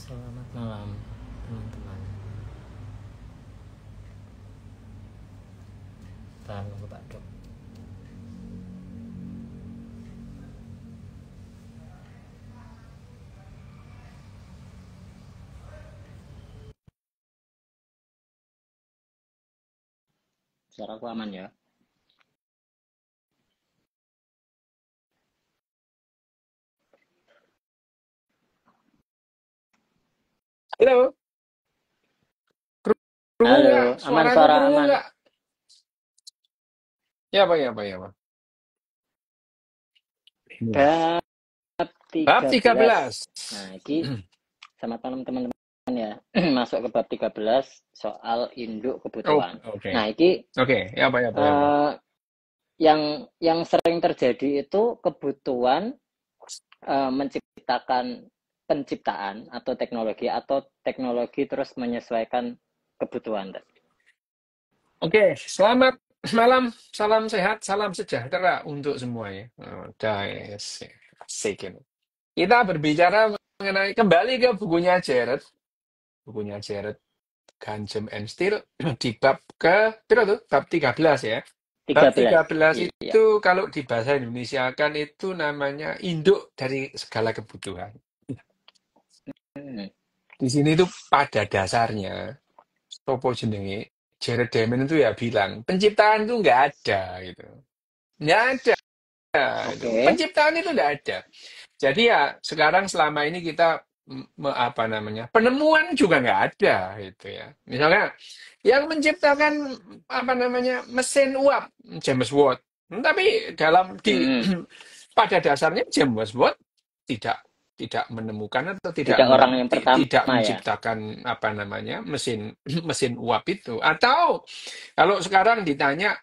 Selamat malam, teman-teman. Kita nunggu Pak Dok. Suaraku aman ya? Halo, kerungu Halo, nggak? aman Suaraku suara kerungu aman. nggak? Ya Pak, ya Pak, ya Pak. Ini. Bab Bab 13. 13. Nah, ini selamat malam teman-teman ya. Masuk ke bab 13 soal induk Oh, kebutuhan. oke. Nah, ini Oke, ya Pak, ya Pak, ya Pak. yang sering terjadi itu kebutuhan menciptakan penciptaan atau teknologi terus menyesuaikan kebutuhan. Oke, selamat malam, salam sehat, salam sejahtera untuk semuanya. Guys, asik ini. Kita berbicara mengenai kembali ke bukunya Jared Ganjem and Steel di bab bab 13 ya. Bab 13. 13 Iya. itu kalau di bahasa Indonesia kan itu namanya induk dari segala kebutuhan. Hmm. Di sini itu pada dasarnya, Sopo jenenge, Jared Diamond itu ya bilang, penciptaan itu nggak ada gitu. Nggak ada itu. Oke. Penciptaan itu nggak ada. Jadi ya sekarang selama ini kita apa namanya, penemuan juga nggak ada gitu ya. Misalnya yang menciptakan apa namanya mesin uap James Watt, tapi Hmm. pada dasarnya James Watt tidak tidak menemukan atau Tidak orang yang tidak pertama ya. menciptakan apa namanya mesin mesin uap itu. Atau kalau sekarang ditanya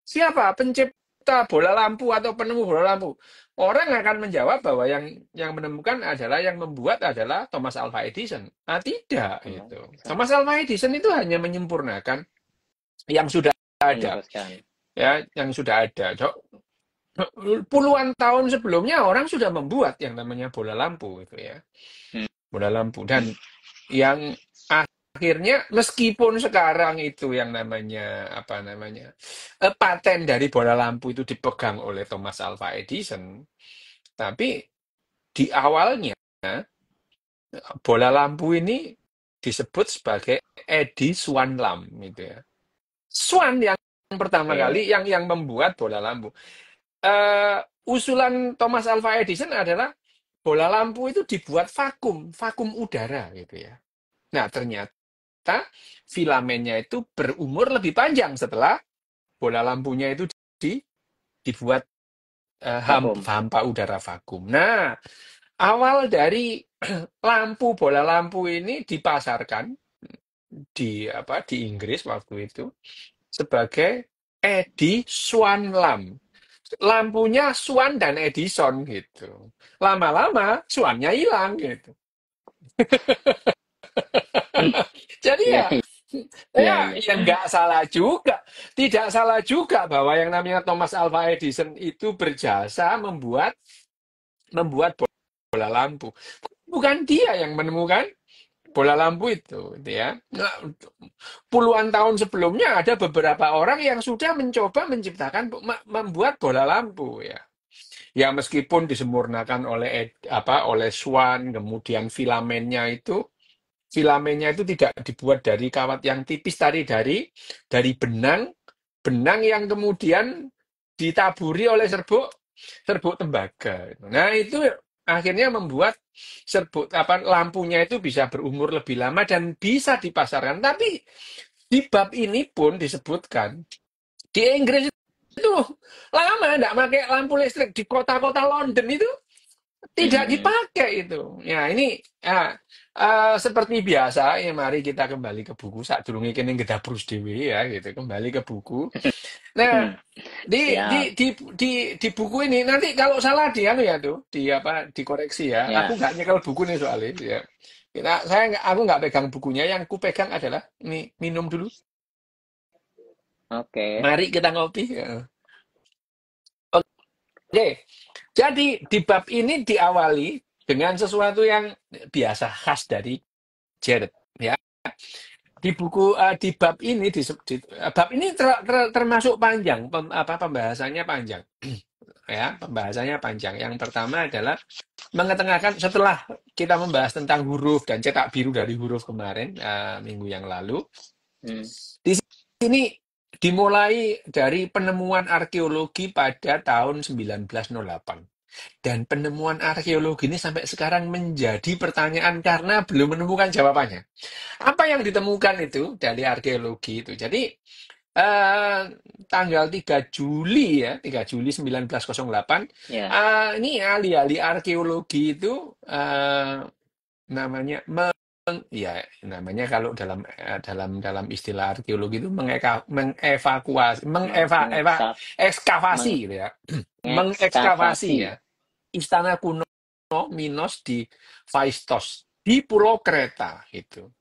siapa pencipta bola lampu atau penemu bola lampu? Orang akan menjawab bahwa yang menemukan adalah yang membuat adalah Thomas Alva Edison. Ah, tidak itu. Thomas Alva Edison itu hanya menyempurnakan yang sudah ada, Meneruskan. ya, yang sudah ada. Puluhan tahun sebelumnya orang sudah membuat yang namanya bola lampu itu ya. Hmm. Bola lampu dan yang akhirnya meskipun sekarang itu yang namanya apa namanya paten dari bola lampu itu dipegang oleh Thomas Alva Edison, tapi di awalnya bola lampu ini disebut sebagai Eddy Swan lamp gitu ya. Swan yang pertama Oke. kali yang membuat bola lampu. Eh, Usulan Thomas Alva Edison adalah bola lampu itu dibuat vakum udara gitu ya. Nah, ternyata filamennya itu berumur lebih panjang setelah bola lampunya itu dibuat Vakum. hampa udara vakum. Nah, awal dari lampu bola lampu ini dipasarkan di Inggris waktu itu sebagai Edison lamp. Lampunya Swan dan Edison gitu. Lama-lama Swannya hilang gitu. Jadi Iya, iya, iya. ya nggak salah juga. Tidak salah juga bahwa yang namanya Thomas Alva Edison itu berjasa membuat membuat bola lampu. Bukan dia yang menemukan bola lampu itu, gitu ya. Nah, puluhan tahun sebelumnya ada beberapa orang yang sudah mencoba menciptakan membuat bola lampu ya. Ya meskipun disempurnakan oleh Swan, kemudian filamennya itu tidak dibuat dari kawat yang tipis tadi dari benang benang yang kemudian ditaburi oleh serbuk serbuk tembaga. Nah, itu akhirnya membuat serbuk apa lampunya itu bisa berumur lebih lama dan bisa dipasarkan. Tapi di bab ini pun disebutkan di Inggris itu lama enggak pakai lampu listrik di kota-kota London itu tidak Hmm. dipakai itu. Ya, ini seperti biasa, ya mari kita kembali ke buku. Sadurunge kene ngedabrus dhewe ya gitu, kembali ke buku. Nah, Hmm. di Siap. di di di di buku ini nanti kalau salah di anu ya tuh, di apa dikoreksi ya. Ya. Aku nggak nyekel buku nih soalnya ya. Aku nggak pegang bukunya, yang ku pegang adalah ini minum dulu. Oke. Mari kita ngopi. Ya. Oke, jadi di bab ini diawali. dengan sesuatu yang biasa khas dari Jared ya. Di buku di bab ini bab ini termasuk panjang, pembahasannya panjang. Ya, pembahasannya panjang. Yang pertama adalah mengetengahkan setelah kita membahas tentang huruf dan cetak biru dari huruf kemarin minggu yang lalu. Hmm. Di sini dimulai dari penemuan arkeologi pada tahun 1908. Dan penemuan arkeologi ini sampai sekarang menjadi pertanyaan karena belum menemukan jawabannya. Apa yang ditemukan itu dari arkeologi itu? Jadi tanggal 3 Juli ya, 3 Juli 1908, Ya. ini ahli-ahli arkeologi itu namanya ya namanya kalau dalam istilah arkeologi itu mengevakuasi ekskavasi gitu ya. Mengekskavasi Ekskavasi. ya istana kuno Minos di Phaistos di Pulau Kreta gitu.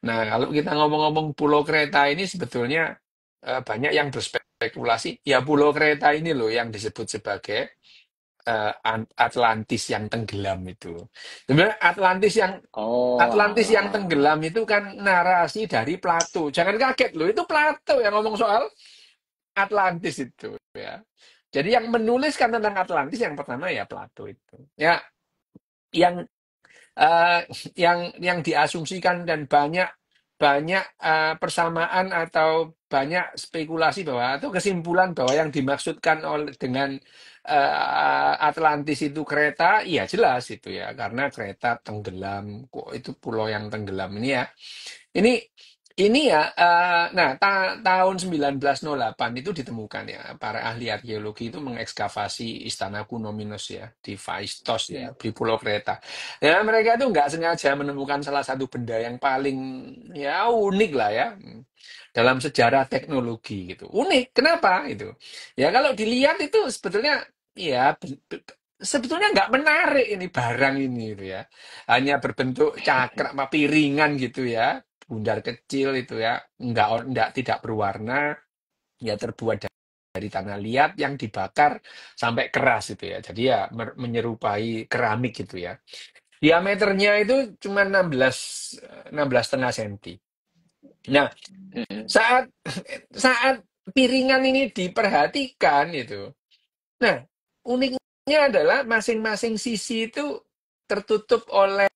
Nah, kalau kita ngomong-ngomong Pulau Kreta ini sebetulnya banyak yang berspekulasi, ya Pulau Kreta ini loh yang disebut sebagai Atlantis yang tenggelam itu. Sebenarnya Oh, Atlantis yang alah. tenggelam itu kan narasi dari Plato. Jangan kaget loh, itu Plato yang ngomong soal Atlantis itu ya. Jadi yang menuliskan tentang Atlantis yang pertama ya Plato itu. Ya, yang eh, yang diasumsikan dan banyak banyak persamaan atau banyak spekulasi bahwa atau kesimpulan bahwa yang dimaksudkan dengan Atlantis itu kereta, iya jelas itu ya karena kereta tenggelam, kok itu pulau yang tenggelam ini ya. Ini ini ya, nah tahun 1908 itu ditemukan ya, para ahli arkeologi itu mengekskavasi istana kuno Minos ya, di Phaistos ya, di Pulau Kreta. Ya mereka itu nggak sengaja menemukan salah satu benda yang paling ya unik lah ya, dalam sejarah teknologi gitu. Unik, kenapa itu? Ya kalau dilihat itu sebetulnya ya sebetulnya nggak menarik ini barang ini gitu ya. Hanya berbentuk cakra, piringan gitu ya bundar kecil itu ya, enggak tidak berwarna, ya terbuat dari tanah liat yang dibakar sampai keras itu ya. Jadi ya menyerupai keramik gitu ya. Diameternya itu cuma 16 setengah senti. Nah, Hmm. saat saat piringan ini diperhatikan itu. Nah, uniknya adalah masing-masing sisi itu tertutup oleh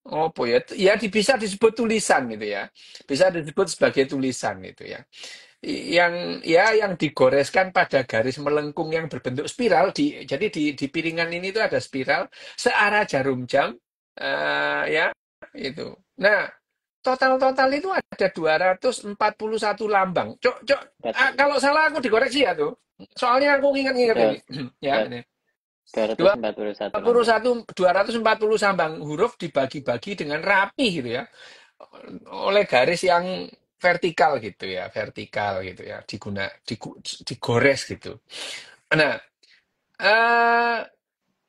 apa ya? Ya bisa disebut tulisan gitu ya. Bisa disebut sebagai tulisan itu ya. Yang digoreskan pada garis melengkung yang berbentuk spiral jadi di piringan ini itu ada spiral searah jarum jam ya itu. Nah, total itu ada 241 lambang. Kalau salah aku dikoreksi ya tuh. Soalnya aku ingat-ingat ini. Ya, ini. 241 lambang. 240 sambang huruf dibagi-bagi dengan rapi gitu ya oleh garis yang vertikal gitu ya digores gitu. Nah, eh,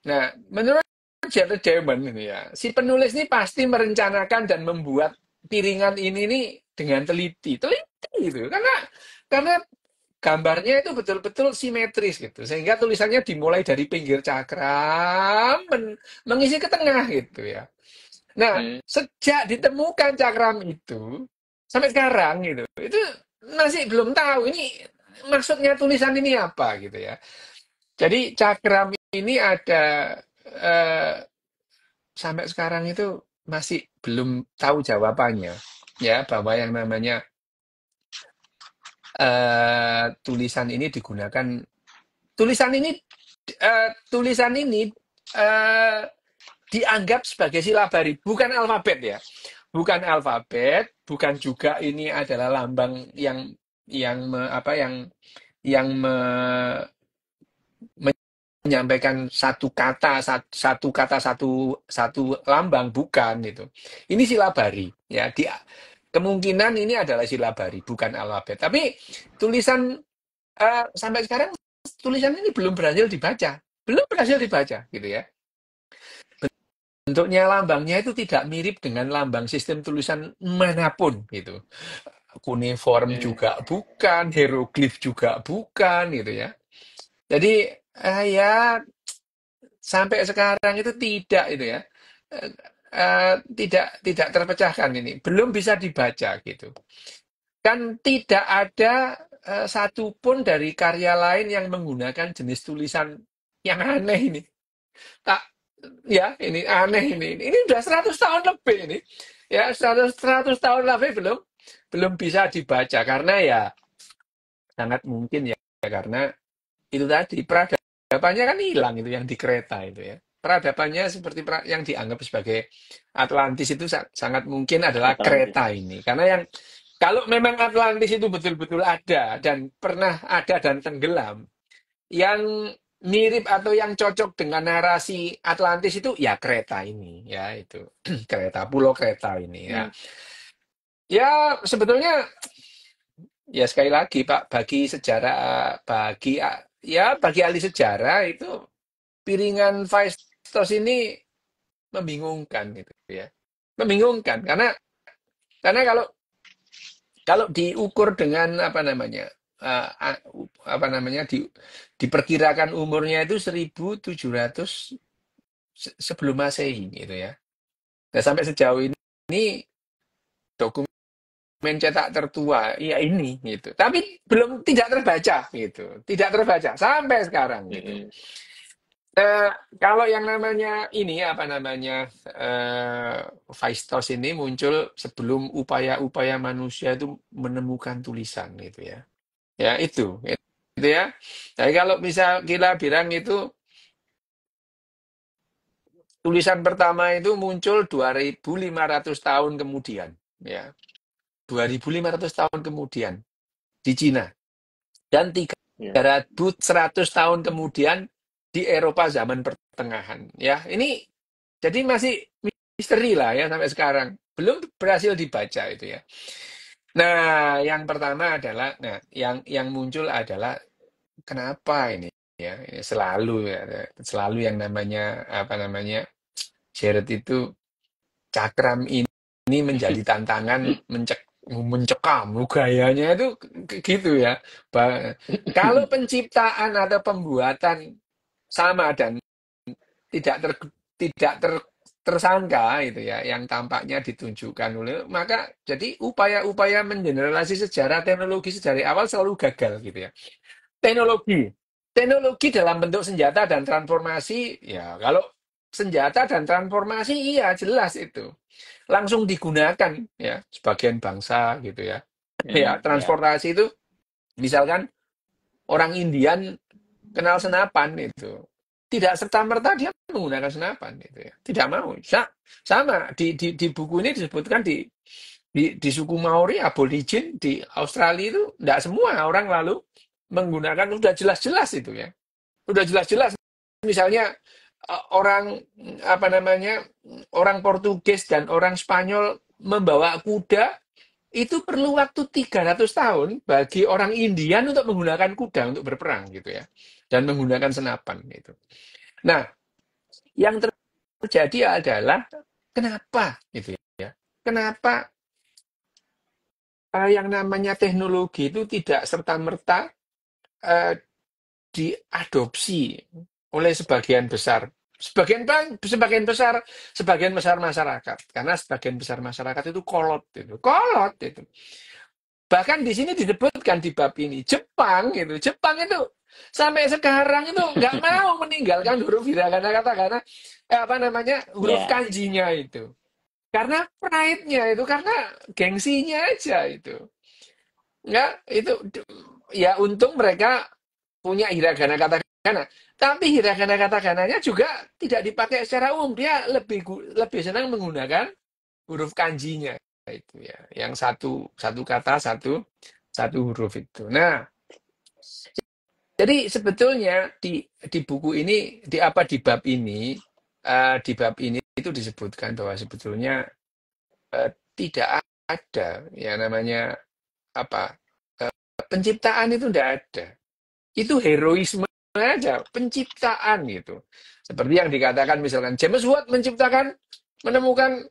nah menurut Jared Diamond ini ya si penulis ini pasti merencanakan dan membuat piringan ini nih dengan teliti gitu karena gambarnya itu betul-betul simetris gitu sehingga tulisannya dimulai dari pinggir cakram mengisi ke tengah gitu ya. Nah, Hmm. sejak ditemukan cakram itu sampai sekarang gitu itu masih belum tahu ini maksudnya tulisan ini apa gitu ya. Jadi cakram ini ada eh, sampai sekarang itu masih belum tahu jawabannya ya bahwa yang namanya tulisan ini digunakan tulisan ini eh, dianggap sebagai silabari, bukan alfabet ya, bukan alfabet, bukan juga ini adalah lambang yang menyampaikan satu satu lambang, bukan itu. Ini silabari ya. Kemungkinan ini adalah silabari, bukan alfabet. Tapi tulisan sampai sekarang tulisan ini belum berhasil dibaca gitu ya. Bentuknya lambangnya itu tidak mirip dengan lambang sistem tulisan manapun gitu. Kuniform Hmm. juga bukan, hieroglif juga bukan gitu ya. Jadi ya sampai sekarang itu tidak itu ya. Tidak terpecahkan ini, belum bisa dibaca gitu. Kan tidak ada satupun dari karya lain yang menggunakan jenis tulisan yang aneh ini. Tak ya, ini aneh ini. Ini udah 100 tahun lebih ini. Ya, 100 tahun lebih belum bisa dibaca karena ya sangat mungkin ya karena itu tadi peradabannya kan hilang itu yang di kereta itu ya. Peradabannya seperti yang dianggap sebagai Atlantis itu sangat mungkin adalah Atlantis. kereta ini. Karena yang kalau memang Atlantis itu betul-betul ada dan pernah ada dan tenggelam, yang mirip atau yang cocok dengan narasi Atlantis itu ya kereta ini ya itu kereta pulau kereta ini ya. Ya sebetulnya ya sekali lagi Pak bagi sejarah bagi ahli sejarah itu piringan Phaistos ini membingungkan gitu ya. Membingungkan karena kalau diukur dengan apa namanya diperkirakan umurnya itu 1700 sebelum Masehi gitu ya. Nah, sampai sejauh ini dokumen cetak tertua ya ini gitu. Tapi belum tidak terbaca gitu. Tidak terbaca sampai sekarang gitu. Kalau yang namanya ini Phaistos ini muncul sebelum upaya-upaya manusia itu menemukan tulisan gitu ya. Ya itu ya. Jadi kalau bisa kita bilang itu tulisan pertama itu muncul 2.500 tahun kemudian ya. 2.500 tahun kemudian di Cina dan Ya. 300 tahun kemudian di Eropa zaman pertengahan ya. Ini jadi masih misteri lah ya sampai sekarang. Belum berhasil dibaca itu ya. Nah, yang pertama adalah yang muncul adalah kenapa ini ya? Ini selalu yang namanya Jared itu cakram ini menjadi tantangan mencekam gayanya itu gitu ya. Kalau penciptaan atau pembuatan sama dan tidak tersangka itu ya yang tampaknya ditunjukkan oleh maka jadi upaya-upaya mengeneralisasi sejarah teknologi dari awal selalu gagal gitu ya. Teknologi dalam bentuk senjata dan transformasi ya kalau senjata dan transformasi iya jelas itu langsung digunakan ya sebagian bangsa gitu ya. Ya Ya. transportasi itu misalkan orang Indian kenal senapan itu tidak serta-merta dia menggunakan senapan gitu ya. Tidak mau. Sama di buku ini disebutkan di suku Maori aborigin di Australia itu tidak semua orang lalu menggunakan sudah jelas-jelas itu ya. Sudah jelas-jelas misalnya orang orang Portugis dan orang Spanyol membawa kuda itu perlu waktu 300 tahun bagi orang Indian untuk menggunakan kuda untuk berperang gitu ya dan menggunakan senapan itu. Nah, yang terjadi adalah kenapa gitu ya? Kenapa yang namanya teknologi itu tidak serta-merta uh, diadopsi oleh sebagian besar masyarakat karena sebagian besar masyarakat itu kolot itu. Bahkan di sini disebutkan di bab ini Jepang itu sampai sekarang itu nggak mau meninggalkan huruf hiragana katakana huruf Ya. kanjinya itu karena pride-nya itu karena gengsinya aja itu nggak itu ya untung mereka punya hiragana katakana tapi hiragana katakananya juga tidak dipakai secara umum dia lebih senang menggunakan huruf kanjinya itu ya yang satu kata satu huruf itu. Nah, jadi sebetulnya di buku ini di bab ini itu disebutkan bahwa sebetulnya tidak ada ya namanya apa penciptaan itu tidak ada. Itu heroisme aja penciptaan gitu. Seperti yang dikatakan misalkan James Watt menemukan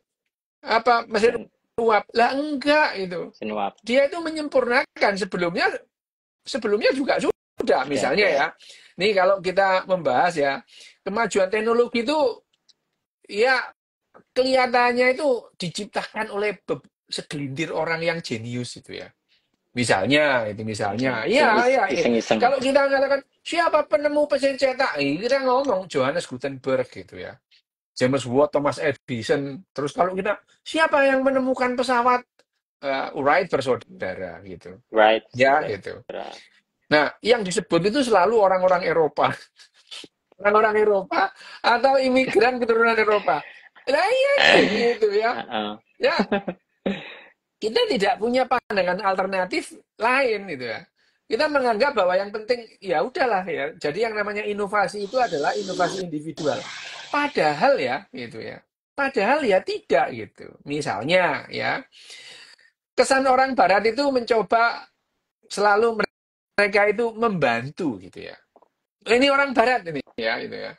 mesin uap. Lah enggak itu. Sinuap. Dia itu menyempurnakan sebelumnya juga mudah. Oke, Misalnya oke. ya, nih kalau kita membahas ya, kemajuan teknologi itu ya kelihatannya itu diciptakan oleh segelintir orang yang jenius itu ya. Misalnya, ya, ya, Iseng-iseng. kalau kita mengatakan siapa penemu mesin cetak, kita ngomong Johannes Gutenberg gitu ya, James Watt, Thomas Edison. Terus kalau kita siapa yang menemukan pesawat, Wright bersaudara gitu, Right, ya saudara. gitu. Nah, yang disebut itu selalu orang-orang Eropa, orang-orang Eropa atau imigran keturunan Eropa. Nah iya gitu ya, Heeh. ya kita tidak punya pandangan alternatif lain gitu ya. Kita menganggap bahwa yang penting ya udahlah ya. Jadi yang namanya inovasi itu adalah inovasi individual. Padahal ya gitu ya. Padahal ya tidak gitu. Misalnya ya, kesan orang barat itu mencoba selalu mereka itu membantu gitu ya. Ini orang barat ini ya gitu ya.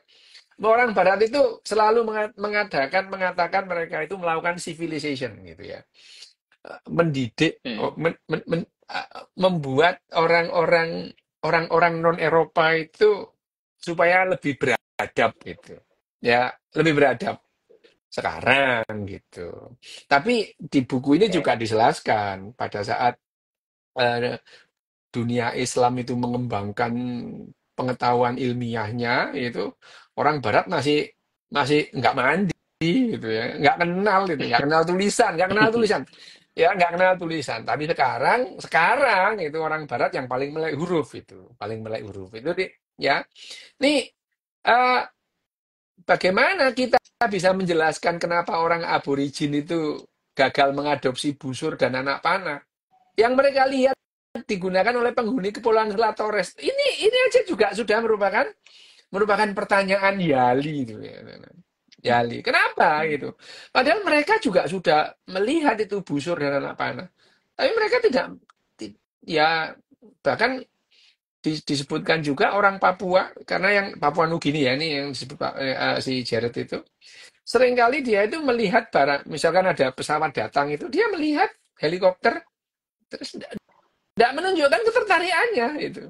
Orang barat itu selalu mengatakan mereka itu melakukan civilization gitu ya. Mendidik, Hmm. membuat orang-orang non Eropa itu supaya lebih beradab gitu, ya lebih beradab sekarang gitu. Tapi di buku ini Oke. juga dijelaskan pada saat eh, dunia Islam itu mengembangkan pengetahuan ilmiahnya itu orang Barat masih masih nggak mandi gitu ya, nggak kenal tulisan, ya nggak kenal tulisan. Tapi sekarang itu orang Barat yang paling melek huruf itu, ya. Nih, eh, bagaimana kita bisa menjelaskan kenapa orang aborigin itu gagal mengadopsi busur dan anak panah? Yang mereka lihat digunakan oleh penghuni Kepulauan Selat Torres. Ini aja juga sudah merupakan pertanyaan Yali itu ya. Yali. Kenapa gitu? Padahal mereka juga sudah melihat itu busur dan anak panah. Tapi mereka tidak ya bahkan disebutkan juga orang Papua karena yang Papua Nugini ya ini yang disebut si Jared itu seringkali dia itu melihat barang misalkan ada pesawat datang itu dia melihat helikopter terus tidak menunjukkan ketertarikannya itu.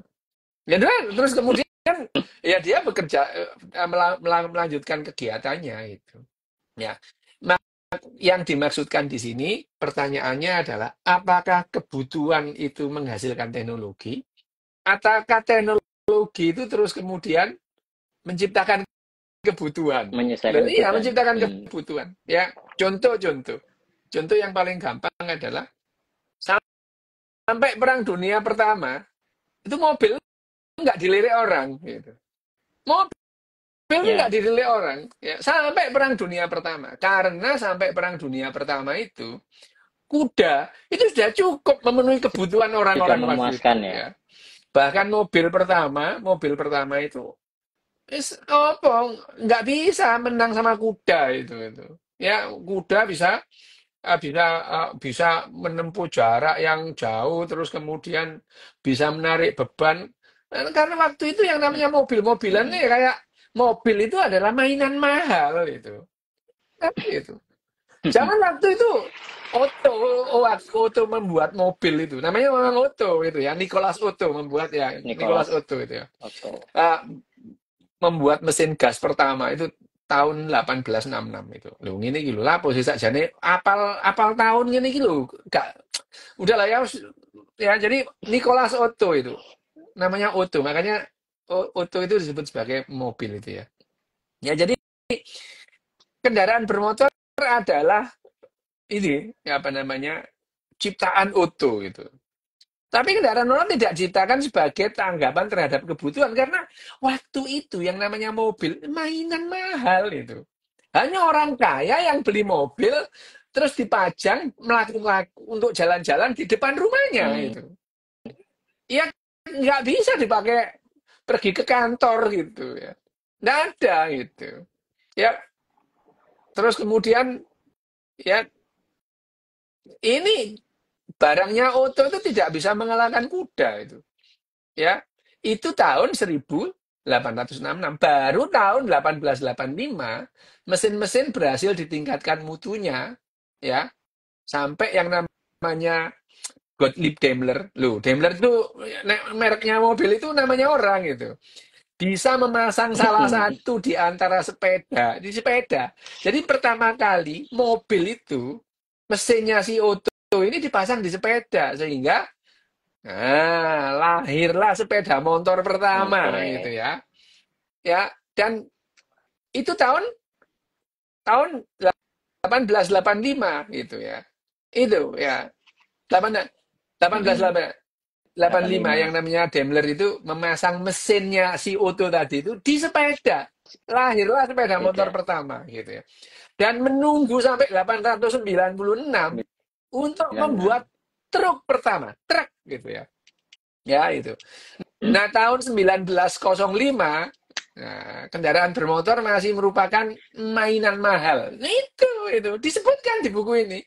Ya udah, terus kemudian ya dia bekerja melanjutkan kegiatannya itu. Ya. Yang dimaksudkan di sini pertanyaannya adalah apakah kebutuhan itu menghasilkan teknologi ataukah teknologi itu terus kemudian menciptakan kebutuhan. Menyelesaikan Loh, iya, kebutuhan. menciptakan kebutuhan. Ya, contoh-contoh. Contoh yang paling gampang adalah sampai Perang Dunia Pertama itu mobil nggak dilirik orang gitu. Mobil nggak Ya, dilirik orang ya, sampai Perang Dunia Pertama. Karena sampai Perang Dunia Pertama itu kuda itu sudah cukup memenuhi kebutuhan sudah orang-orang waktu memuaskan itu ya. ya. Bahkan mobil pertama itu apa nggak bisa menang sama kuda itu. Ya, kuda bisa menempuh jarak yang jauh terus kemudian bisa menarik beban. Karena waktu itu yang namanya mobil-mobilan Mm-mm. nih kayak mobil itu adalah mainan mahal itu. Kan gitu. Jangan waktu itu Otto, Otto membuat mobil itu. Namanya memang Otto itu ya. Nicholas Otto membuat ya. Nicholas Nicholas Otto itu ya. Otto. Eh, Membuat mesin gas pertama itu tahun 1866 itu. Lho ngene iki lho, lapo sih sakjane apal tahun ngene iki lho. Gak udahlah ya ya jadi Nicholas Otto itu. Namanya Otto, makanya Otto itu disebut sebagai mobil itu ya. Ya jadi kendaraan bermotor adalah ini ya apa namanya ciptaan Otto itu. Tapi kendaraan orang tidak diciptakan sebagai tanggapan terhadap kebutuhan karena waktu itu yang namanya mobil mainan mahal itu. Hanya orang kaya yang beli mobil terus dipajang melakukan untuk jalan-jalan di depan rumahnya Hmm. itu. Ya nggak bisa dipakai pergi ke kantor gitu ya. Nggak ada gitu. Ya terus kemudian ya ini barangnya Otto itu tidak bisa mengalahkan kuda itu. Ya, itu tahun 1866. Baru tahun 1885 mesin-mesin berhasil ditingkatkan mutunya ya sampai yang namanya Gottlieb Daimler. Loh, Daimler itu mereknya mobil itu namanya orang itu. Bisa memasang salah satu di antara di sepeda. Jadi pertama kali mobil itu mesinnya si Otto ini dipasang di sepeda sehingga lahirlah sepeda motor pertama Oke. gitu ya. Ya, dan itu tahun 1885 gitu ya. Itu ya. 1885 85. yang namanya Daimler itu memasang mesinnya si Otto tadi itu di sepeda. Lahirlah sepeda motor Beda. pertama gitu ya. Dan menunggu sampai 896 untuk 96. membuat truk pertama, truk gitu ya. Ya itu. Nah, tahun 1905, nah, kendaraan bermotor masih merupakan mainan mahal. Nah, itu disebutkan di buku ini.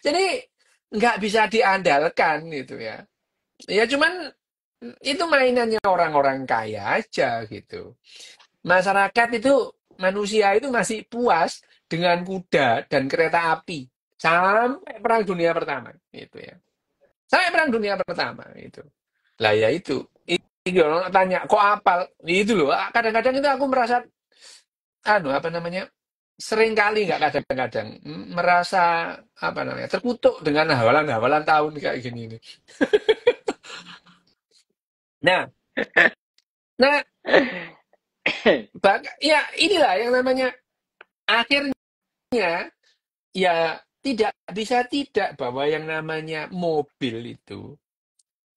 Jadi nggak bisa diandalkan gitu ya. Ya cuman itu mainannya orang-orang kaya aja gitu. Masyarakat itu manusia itu masih puas dengan kuda dan kereta api sampai Perang Dunia Pertama gitu ya. Sampai Perang Dunia Pertama itu. Lah ya itu. Itu orang tanya kok apal? Itu loh. Kadang-kadang itu aku merasa apa namanya? Sering kali nggak kadang-kadang merasa apa namanya? Terkutuk dengan hafalan-hafalan tahun kayak gini nih. Nah, nah ya inilah yang namanya akhirnya ya tidak bisa tidak bahwa yang namanya mobil itu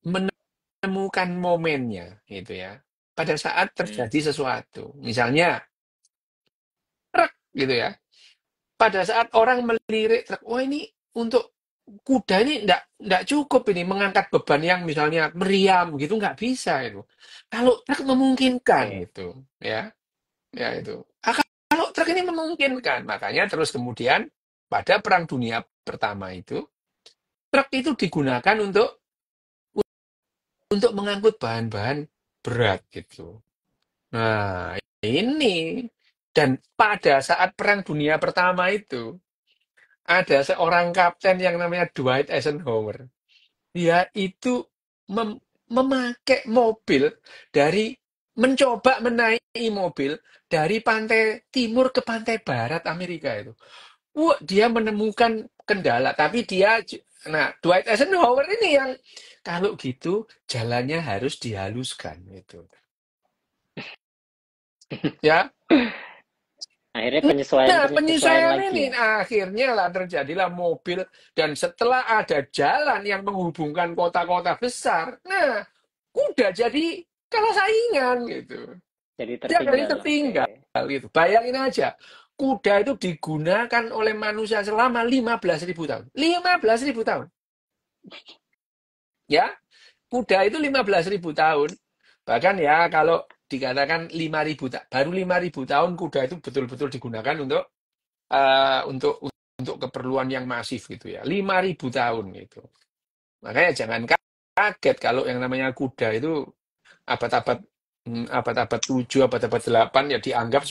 menemukan momennya gitu ya. Pada saat Hmm. terjadi sesuatu. Misalnya truk gitu ya. Pada saat orang melirik truk, wah ini untuk kuda ini enggak cukup ini mengangkat beban yang misalnya meriam gitu nggak bisa itu. Kalau truk memungkinkan Oke. gitu ya. Ya itu. Kalau truk ini memungkinkan, makanya terus kemudian pada Perang Dunia Pertama itu truk itu digunakan untuk mengangkut bahan-bahan berat gitu. Nah, ini dan pada saat Perang Dunia Pertama itu ada seorang kapten yang namanya Dwight Eisenhower. Dia itu memakai mobil dari mencoba menaiki mobil dari pantai timur ke pantai barat Amerika itu. Wah, dia menemukan kendala, tapi nah, Dwight Eisenhower ini yang kalau gitu jalannya harus dihaluskan gitu. Ya, Akhirnya nah, penyesuaian penyesuaian lagi ini ya. akhirnya lah terjadilah mobil dan setelah ada jalan yang menghubungkan kota-kota besar, nah, udah jadi kalah saingan gitu. Jadi Jadi tertinggal. Oke. tertinggal gitu. Bayangin aja, kuda itu digunakan oleh manusia selama 15.000 tahun. 15.000 tahun. Ya, kuda itu 15.000 tahun. Bahkan ya kalau dikatakan 5.000 baru 5.000 tahun kuda itu betul-betul digunakan untuk keperluan yang masif gitu ya. 5.000 tahun gitu. Makanya jangan kaget kalau yang namanya kuda itu abad-abad abad-abad 7, abad-abad 8 ya dianggap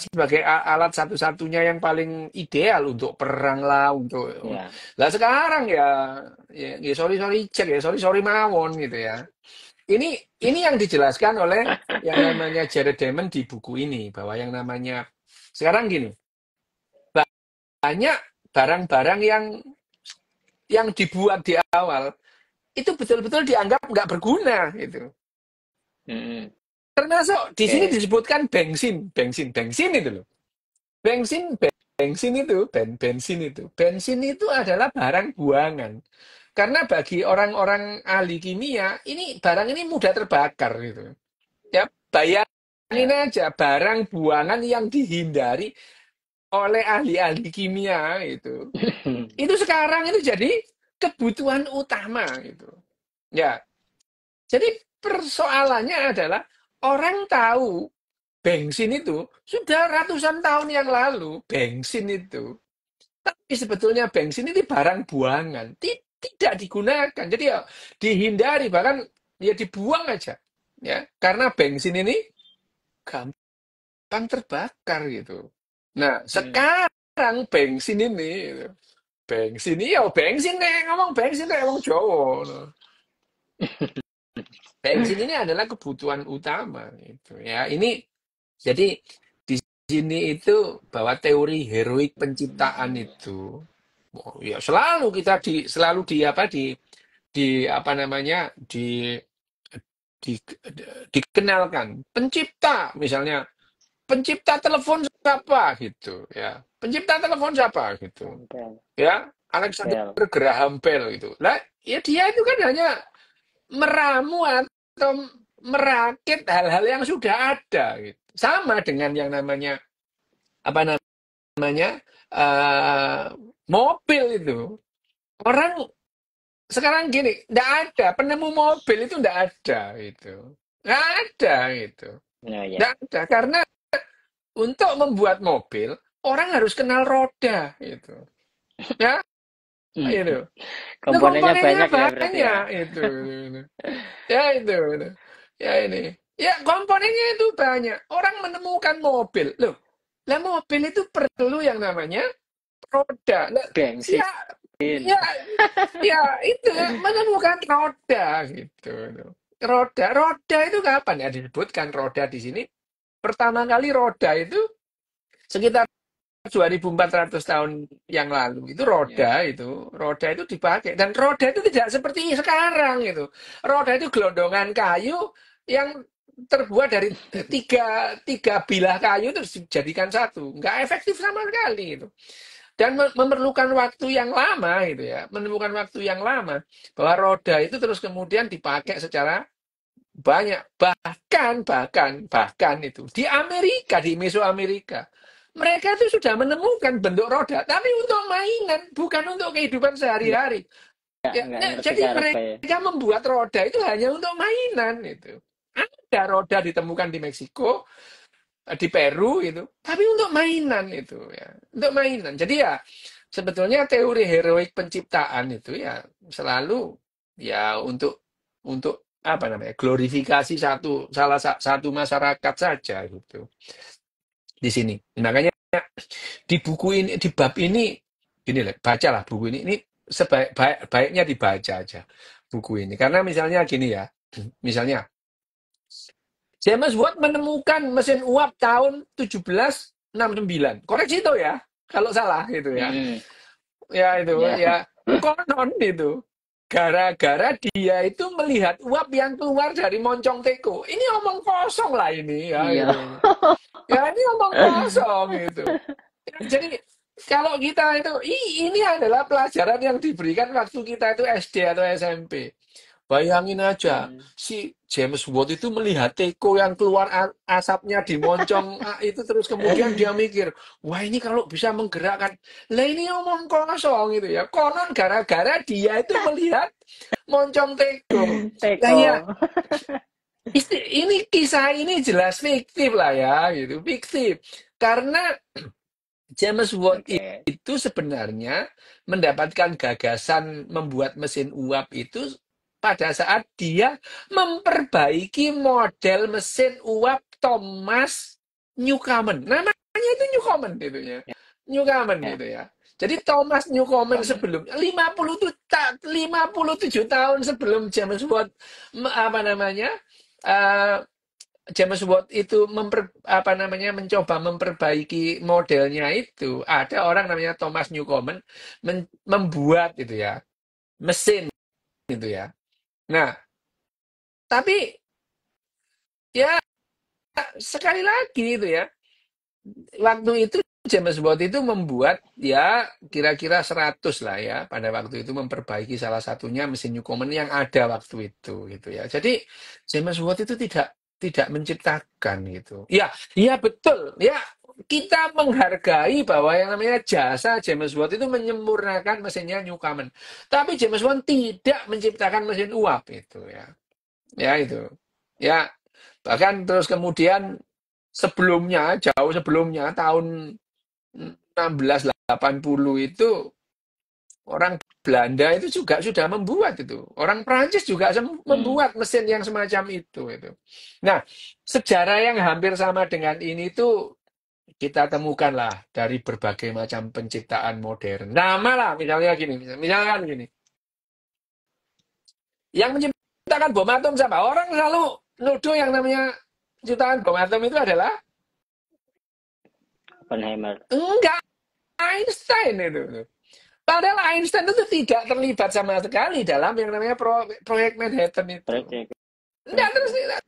sebagai alat satu-satunya yang paling ideal untuk perang lah untuk Ya. lah sekarang ya sorry cek ya sorry mawon gitu ya. Ini yang dijelaskan oleh yang namanya Jared Diamond di buku ini bahwa yang namanya sekarang gini banyak barang-barang yang dibuat di awal itu betul-betul dianggap nggak berguna gitu. Mm-mm. Termasuk di sini Oke. disebutkan bensin itu loh. Bensin bensin itu adalah barang buangan. Karena bagi orang-orang ahli kimia, ini barang ini mudah terbakar gitu. Ya, bayangin Ya. aja barang buangan yang dihindari oleh ahli-ahli kimia itu. Itu sekarang itu jadi kebutuhan utama gitu. Ya, jadi persoalannya adalah orang tahu bensin itu sudah ratusan tahun yang lalu, bensin itu. Tapi sebetulnya bensin ini barang buangan, tidak digunakan. Jadi ya dihindari, bahkan ya dibuang aja. Ya, karena bensin ini gampang terbakar gitu. Nah, Hmm. sekarang bensin ini gitu, bensin iya bensin nek ngomong bensin nek wong Jawa. No. Bensin ini adalah kebutuhan utama gitu ya. Ini jadi di sini itu bahwa teori heroik penciptaan itu oh, ya selalu di apa namanya di dikenalkan pencipta misalnya pencipta telepon siapa gitu ya. Pencipta telepon siapa gitu. Bel. Ya, Alexander Bel. Graham Bell gitu. Lah, ya dia itu kan hanya meramu atau merakit hal-hal yang sudah ada gitu. Sama dengan yang namanya apa namanya mobil itu. Orang sekarang gini, nggak ada penemu mobil itu nggak ada gitu. Nggak ada gitu. Oh ya. Nggak ada karena untuk membuat mobil orang harus kenal roda gitu. Ya, itu. Nah, Komponennya komponennya banyak ya berarti ya. banyak itu. Ya itu. Ya ini. Ya komponennya itu banyak. Orang menemukan mobil. Loh, lah mobil itu perlu yang namanya roda. Lah, Bensin. ya, ya, ya itu menemukan roda gitu. Roda itu kapan ya disebutkan roda di sini? Pertama kali roda itu sekitar 2.400 tahun yang lalu itu roda itu dipakai dan roda itu tidak seperti sekarang itu roda itu gelondongan kayu yang terbuat dari tiga bilah kayu terus dijadikan satu nggak efektif sama sekali itu dan memerlukan waktu yang lama itu ya menemukan waktu yang lama bahwa roda itu terus kemudian dipakai secara banyak bahkan itu di Amerika di Mesoamerika mereka itu sudah menemukan bentuk roda tapi untuk mainan bukan untuk kehidupan sehari-hari ya, Nggak nah, ngerti jadi karepe. mereka membuat roda itu hanya untuk mainan itu ada roda ditemukan di Meksiko di Peru itu tapi untuk mainan itu ya untuk mainan jadi ya sebetulnya teori heroik penciptaan itu ya selalu ya untuk apa namanya glorifikasi satu masyarakat saja gitu di sini makanya di buku ini di bab ini gini lah bacalah buku ini baiknya dibaca aja buku ini karena misalnya gini ya misalnya James Watt menemukan mesin uap tahun 1769 koreksi itu ya kalau salah gitu ya Mm-mm. ya itu Ya. ya konon itu gara-gara dia itu melihat uap yang keluar dari moncong teko ini omong kosong lah ini ya Iya. itu ya ini omong kosong gitu ya, jadi kalau kita itu ini adalah pelajaran yang diberikan waktu kita itu SD atau SMP bayangin aja Mm. si James Watt itu melihat teko yang keluar asapnya di moncong itu terus kemudian dia mikir wah ini kalau bisa menggerakkan lah ini omong kosong gitu ya konon gara-gara dia itu melihat moncong teko lah Teko. ya ini kisah ini jelas fiktif lah ya gitu fiktif karena James Watt Oke. itu sebenarnya mendapatkan gagasan membuat mesin uap itu pada saat dia memperbaiki model mesin uap Thomas Newcomen. Namanya itu Newcomen itu ya. Newcomen Ya. itu ya. Jadi Thomas Newcomen Komen. sebelum 57 tahun sebelum James Watt apa namanya James Watt itu mencoba memperbaiki modelnya itu ada orang namanya Thomas Newcomen membuat itu ya mesin itu ya. Nah, tapi ya sekali lagi itu ya waktu itu James Watt itu membuat ya kira-kira 100 lah ya pada waktu itu memperbaiki salah satunya mesin Newcomen yang ada waktu itu gitu ya. Jadi James Watt itu tidak menciptakan gitu. Ya, iya betul. Ya, kita menghargai bahwa yang namanya jasa James Watt itu menyempurnakan mesinnya Newcomen. Tapi James Watt tidak menciptakan mesin uap itu ya. Ya itu. Ya, bahkan terus kemudian jauh sebelumnya tahun 1680 itu orang Belanda itu juga sudah membuat itu. Orang Prancis juga Mm. membuat mesin yang semacam itu. Nah, sejarah yang hampir sama dengan ini itu kita temukanlah dari berbagai macam penciptaan modern. Nama lah, misalnya gini, misalkan gini. Yang menciptakan bom atom siapa? Orang selalu nuduh yang namanya ciptaan bom atom itu adalah Oppenheimer. enggak Einstein itu. Padahal Einstein itu tidak terlibat sama sekali dalam yang namanya proyek Manhattan itu. Proyek. Enggak terlibat.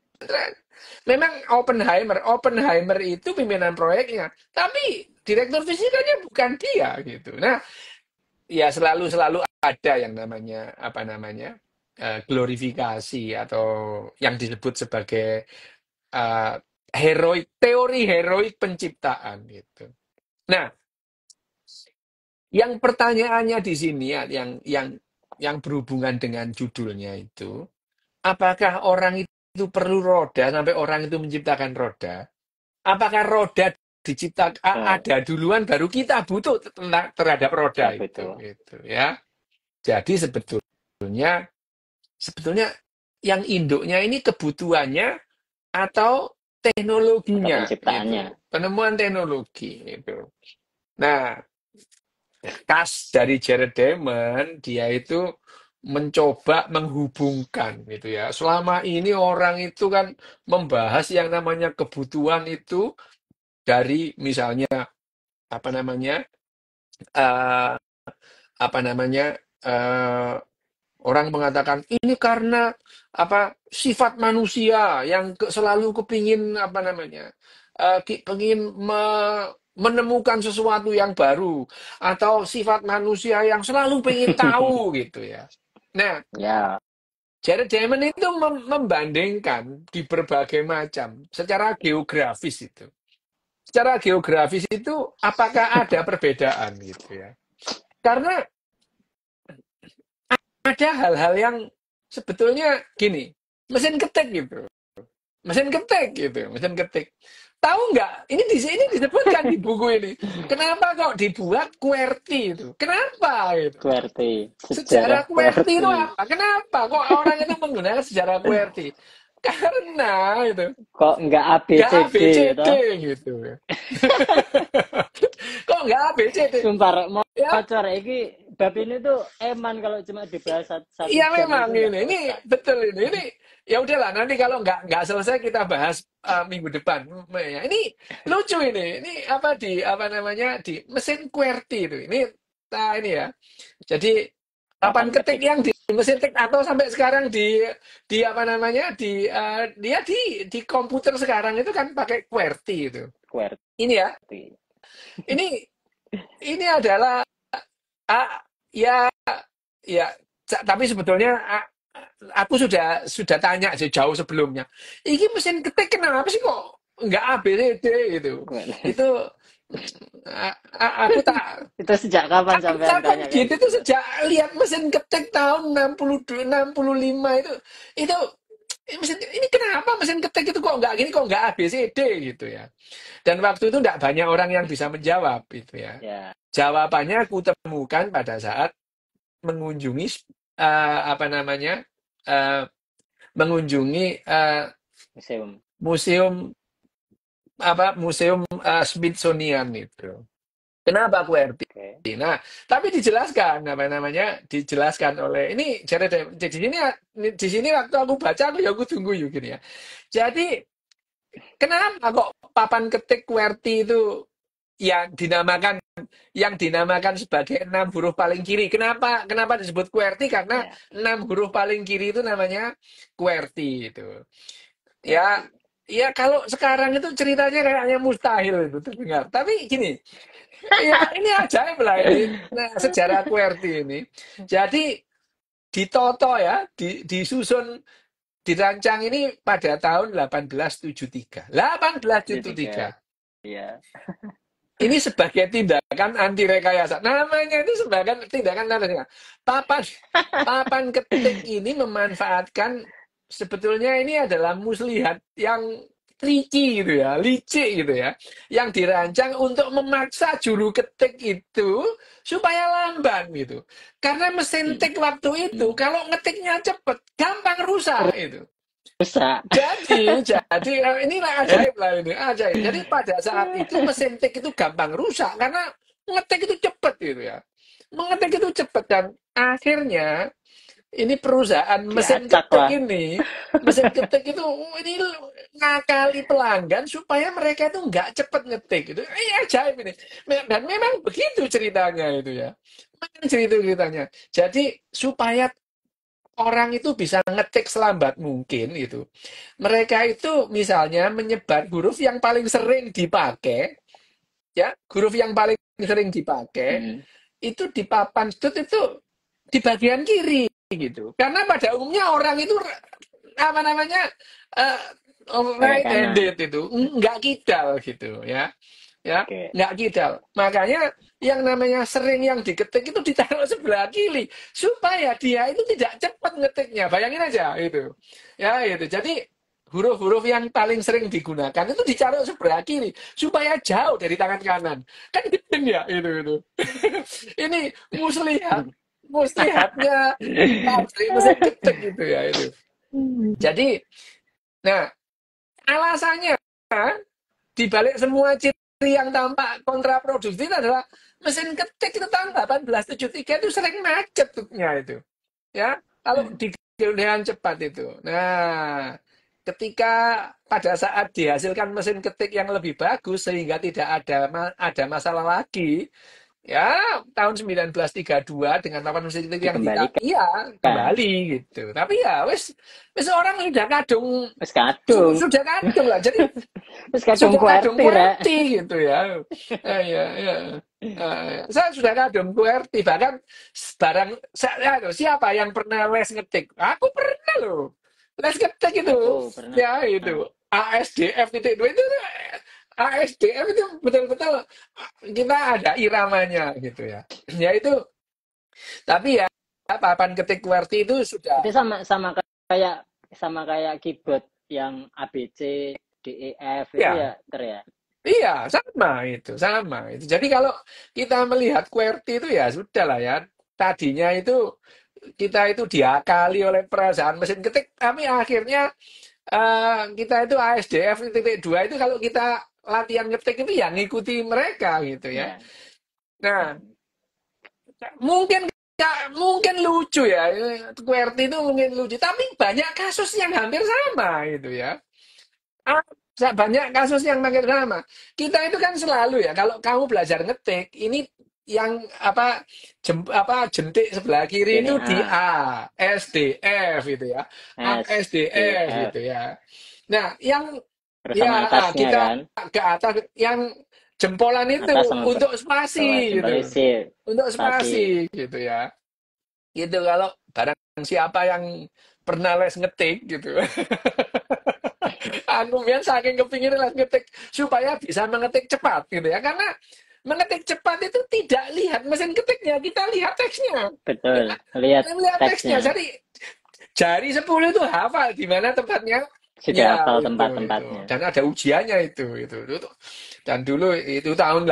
Memang Oppenheimer itu pimpinan proyeknya, tapi direktur fisikanya bukan dia gitu. Nah, ya selalu ada yang namanya apa namanya glorifikasi atau yang disebut sebagai teori heroik penciptaan gitu. Nah, yang pertanyaannya di sini yang berhubungan dengan judulnya itu, apakah orang itu perlu roda sampai orang itu menciptakan roda? Apakah roda diciptakan ada duluan baru kita butuh terhadap roda itu gitu ya. Jadi sebetulnya yang induknya ini kebutuhannya atau teknologinya penciptaannya. gitu. Penemuan teknologi itu. Nah, khas dari Jared Diamond, dia itu mencoba menghubungkan gitu ya. Selama ini orang itu kan membahas yang namanya kebutuhan itu dari misalnya apa namanya eh, apa namanya orang mengatakan ini karena apa sifat manusia yang selalu kepingin apa namanya kepingin menemukan sesuatu yang baru atau sifat manusia yang selalu pengen tahu gitu ya. Nah, Ya, Jared Diamond itu membandingkan di berbagai macam secara geografis itu. Secara geografis itu apakah ada perbedaan gitu ya? Karena ada hal-hal yang sebetulnya gini, mesin ketik gitu. Mesin ketik gitu, mesin ketik. Tahu nggak? Ini di sini disebutkan di buku ini. Kenapa kok dibuat QWERTY itu? Kenapa gitu? QWERTY. Sejarah QWERTY itu apa? Kenapa kok orang itu menggunakan sejarah QWERTY? Karena itu Kok nggak nggak ABCD ABCD gitu? gitu. Kok nggak ABCD? Sumpah, Rek, mau Ya, bocor ini bab ini tuh eman kalau cuma dibahas satu iya jam memang itu nggak ini selesai. betul ini ya udahlah nanti kalau nggak selesai kita bahas minggu depan. Ya, ini lucu ini apa di apa namanya di mesin QWERTY itu ini ya. Jadi papan Papan ketik ketik yang di mesin ketik atau sampai sekarang di apa namanya dia di komputer sekarang itu kan pakai QWERTY itu. QWERTY. Ini ya, ini ini adalah ya ya tapi sebetulnya aku sudah tanya jauh sebelumnya. Ini mesin ketik kenapa sih kok nggak ABCD gitu? Itu aku tak Itu sejak kapan aku sampean takut tanya kayak gitu gitu? itu sejak lihat mesin ketik tahun 65 itu mesin ini kenapa mesin ketik itu kok nggak ABCD gitu ya. Dan waktu itu tidak banyak orang yang bisa menjawab itu ya. Ya, Jawabannya aku temukan pada saat mengunjungi apa namanya mengunjungi museum. museum Smithsonian itu. Kenapa QWERTY? Oke. Nah, tapi dijelaskan apa namanya dijelaskan oleh ini di sini waktu aku baca aku tunggu yuk gini ya. Jadi kenapa kok papan ketik QWERTY itu yang dinamakan sebagai 6 huruf paling kiri. Kenapa disebut QWERTY? Karena Ya, 6 huruf paling kiri itu namanya QWERTY itu. Ya, QWERTY. ya kalau sekarang itu ceritanya kayaknya mustahil itu terdengar. Tapi gini, ya ini ajaib lah ini sejarah QWERTY ini. Jadi ditoto ya, disusun dirancang ini pada tahun 1873. 1873. 73. Iya. Ini sebagai tindakan anti rekayasa. Namanya itu sebagai tindakan anti rekayasa. Papan ketik ini memanfaatkan sebetulnya ini adalah muslihat yang tricky gitu ya, licik gitu ya, yang dirancang untuk memaksa juru ketik itu supaya lamban gitu. Karena mesin tik waktu itu kalau ngetiknya cepet gampang rusak itu. rusak. Jadi inilah ajaib lah ini, ajaib. Jadi pada saat itu mesin tik itu gampang rusak karena ngetik itu cepet gitu ya. Mengetik itu cepet dan akhirnya ini perusahaan Diacak lah. mesin ketik itu ini ngakali pelanggan supaya mereka itu nggak cepet ngetik itu. Ajaib ini. Dan memang begitu ceritanya itu ya. Memang ceritanya. Jadi supaya orang itu bisa ngetik selambat mungkin itu. Mereka itu misalnya menyebar huruf yang paling sering dipakai, ya, huruf yang paling sering dipakai Mm, itu di papan stut itu di bagian kiri gitu. Karena pada umumnya orang itu apa namanya eh, pakai right kanan. handed itu nggak kidal gitu ya. Ya, Oke. nggak kidal. Makanya yang namanya sering yang diketik itu ditaruh sebelah kiri supaya dia itu tidak cepat ngetiknya. Bayangin aja itu. Ya, itu. Jadi huruf-huruf yang paling sering digunakan itu ditaruh sebelah kiri supaya jauh dari tangan kanan. Kan gitu ya itu. Ini muslihat muslihatnya pabrik mesin ketik gitu ya itu. Jadi, nah alasannya di balik semua ciri yang tampak kontraproduktif adalah mesin ketik itu tahun 1873 itu sering macet tutnya itu. Ya, kalau Mm, dengan cepat itu. Nah, ketika pada saat dihasilkan mesin ketik yang lebih bagus sehingga tidak ada masalah lagi, ya, tahun 1932 dengan papan mesin ketik yang dikembalikan. iya kembali gitu. Tapi ya wes wes orang sudah kadung Terus kadung. sudah kadung lah. Jadi Terus kadung sudah kadung QWERTY, Rek. QWERTY gitu ya. Ya, ya. Saya sudah kadung QWERTY bahkan barang siapa yang pernah les ngetik? Aku pernah loh. Les ngetik itu. Oh, pernah. Ya itu. ASDF titik dua itu ASDF itu betul-betul kita ada iramanya gitu ya. Ya itu tapi ya papan ketik QWERTY itu sudah Itu sama kayak sama kayak keyboard yang ABC, D, E, F itu ya. ya, Ter ya. Iya, sama itu, sama itu. Jadi kalau kita melihat QWERTY itu ya sudah lah ya. Tadinya itu kita itu diakali oleh perasaan mesin ketik, tapi akhirnya kita itu ASDF titik dua itu kalau kita latihan ngetik itu ya ngikuti mereka gitu ya. Ya. Nah, mungkin mungkin lucu ya, QWERTY itu mungkin lucu, tapi banyak kasus yang hampir sama gitu ya. Ah, banyak kasus yang makin sama. Kita itu kan selalu ya, kalau kamu belajar ngetik, ini yang apa jentik sebelah kiri Gini itu di A, A, S, D, F gitu ya. A, S, S, D, D, F F. gitu ya. Nah, yang Terus sama ya atasnya kita kan. ke atas yang jempolan itu Atas sama untuk bawah spasi jempol gitu. isi. Untuk Spasi. spasi gitu ya. Gitu kalau barang siapa yang pernah les ngetik gitu. Aku biar saking kepingin les ngetik supaya bisa mengetik cepat gitu ya. Karena mengetik cepat itu tidak lihat mesin ketiknya, kita lihat teksnya. Betul. Ya, Lihat lihat teksnya. teksnya. Jadi jari 10 itu hafal di mana tempatnya. Sudah Ya, hafal itu. tempat-tempatnya. Dan ada ujiannya itu. Dan dulu itu tahun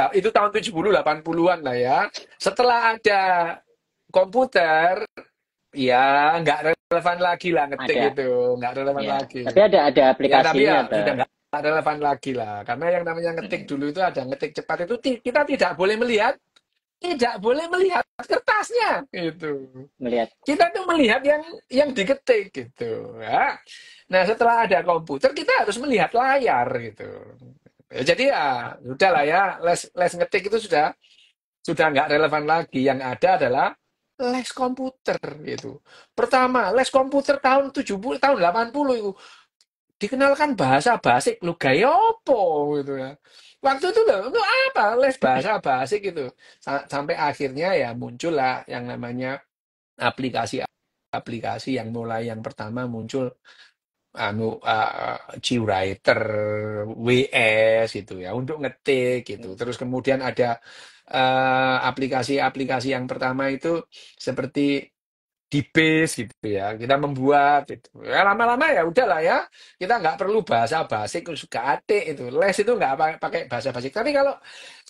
70 80-an lah ya. Setelah ada komputer, ya nggak relevan lagi lah ngetik Ada. itu, nggak relevan Ya. lagi. Tapi ada Ya, tapi aplikasinya, ya sudah Ter. nggak relevan lagi lah. Karena yang namanya ngetik Mm-mm. dulu itu ada ngetik cepat itu kita tidak boleh melihat kertasnya gitu. Melihat. Kita tuh melihat yang diketik gitu ya. Nah, setelah ada komputer kita harus melihat layar gitu. Ya, jadi ya sudah lah ya, les ngetik itu sudah nggak relevan lagi. Yang ada adalah les komputer gitu. Pertama, les komputer tahun 70, tahun 80 itu dikenalkan bahasa basic lu gaya opo gitu ya. Waktu itu loh, itu apa? Les bahasa basic gitu. Sampai akhirnya ya muncullah yang namanya aplikasi-aplikasi yang mulai yang pertama muncul GWriter, WS gitu ya untuk ngetik gitu. Terus kemudian ada aplikasi-aplikasi yang pertama itu seperti di base gitu ya kita membuat gitu ya lama-lama ya udahlah ya kita nggak perlu bahasa basic suka atik itu les itu nggak pakai bahasa basic tapi kalau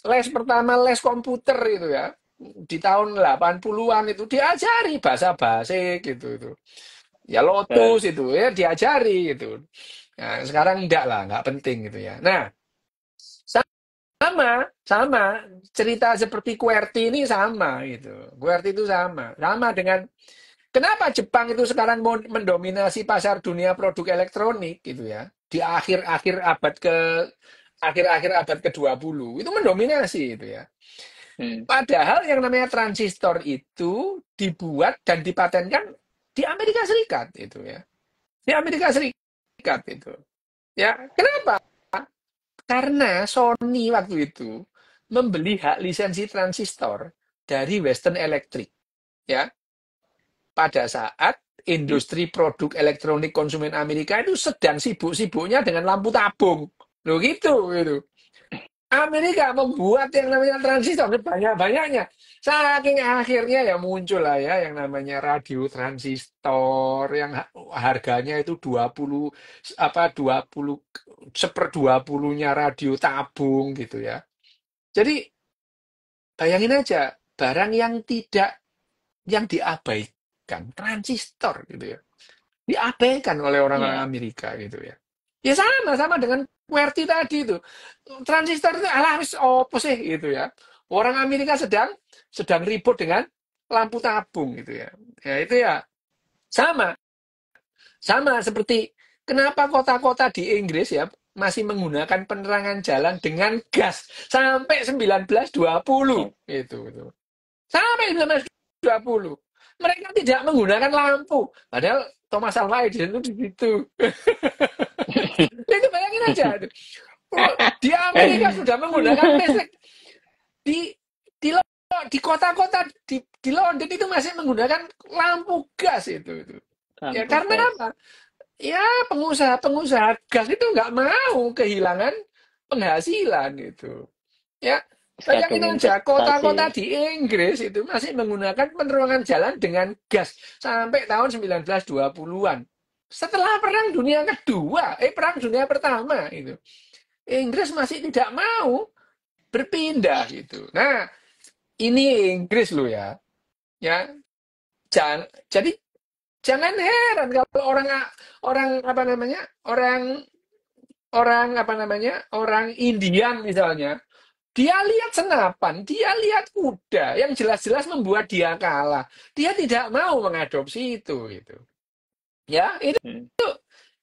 les pertama les komputer itu ya di tahun 80-an itu diajari bahasa basic gitu itu Ya Eh, Lotus itu ya diajari gitu. Nah, sekarang enggak lah, enggak penting gitu ya. Nah, sama, sama cerita seperti QWERTY ini sama gitu. QWERTY itu sama, sama dengan kenapa Jepang itu sekarang mau mendominasi pasar dunia produk elektronik gitu ya. Di akhir-akhir abad ke-20 itu mendominasi itu ya. hmm, Padahal yang namanya transistor itu dibuat dan dipatenkan di Amerika Serikat itu ya. Di Amerika Serikat itu. Ya, kenapa? Karena Sony waktu itu membeli hak lisensi transistor dari Western Electric ya. Pada saat hmm. industri produk elektronik konsumen Amerika itu sedang sibuk-sibuknya dengan lampu tabung. Loh gitu. Amerika membuat yang namanya transistor banyak-banyaknya. Saking akhirnya ya muncul lah ya yang namanya radio transistor yang harganya itu 20 20 1/20-nya radio tabung gitu ya. Jadi bayangin aja barang yang diabaikan transistor gitu ya. Diabaikan oleh orang-orang Ya, Amerika gitu ya. Ya sama dengan QWERTY tadi itu. Transistor itu alah wis opo sih gitu ya. Orang Amerika sedang ribut dengan lampu tabung gitu ya. Ya itu ya sama sama seperti kenapa kota-kota di Inggris ya masih menggunakan penerangan jalan dengan gas sampai 1920 ya. itu. Sampai 1920. Mereka tidak menggunakan lampu. Padahal Thomas Alva Edison itu di situ. Itu bayangin aja. Di Amerika sudah menggunakan listrik. Di di di kota-kota di London itu masih menggunakan lampu gas itu. Ya Lampu karena gas. apa? Ya pengusaha-pengusaha gas itu nggak mau kehilangan penghasilan gitu. Ya, Kadung bayangin aja investasi. kota-kota di Inggris itu masih menggunakan penerangan jalan dengan gas sampai tahun 1920-an. Setelah Perang Dunia Kedua, Perang Dunia Pertama itu, Inggris masih tidak mau berpindah gitu. Nah, ini Inggris loh ya. Ya, jadi jangan heran kalau orang orang apa namanya? Orang orang apa namanya? Orang Indian misalnya. Dia lihat senapan, dia lihat kuda yang jelas-jelas membuat dia kalah. Dia tidak mau mengadopsi itu gitu. Ya, Hmm.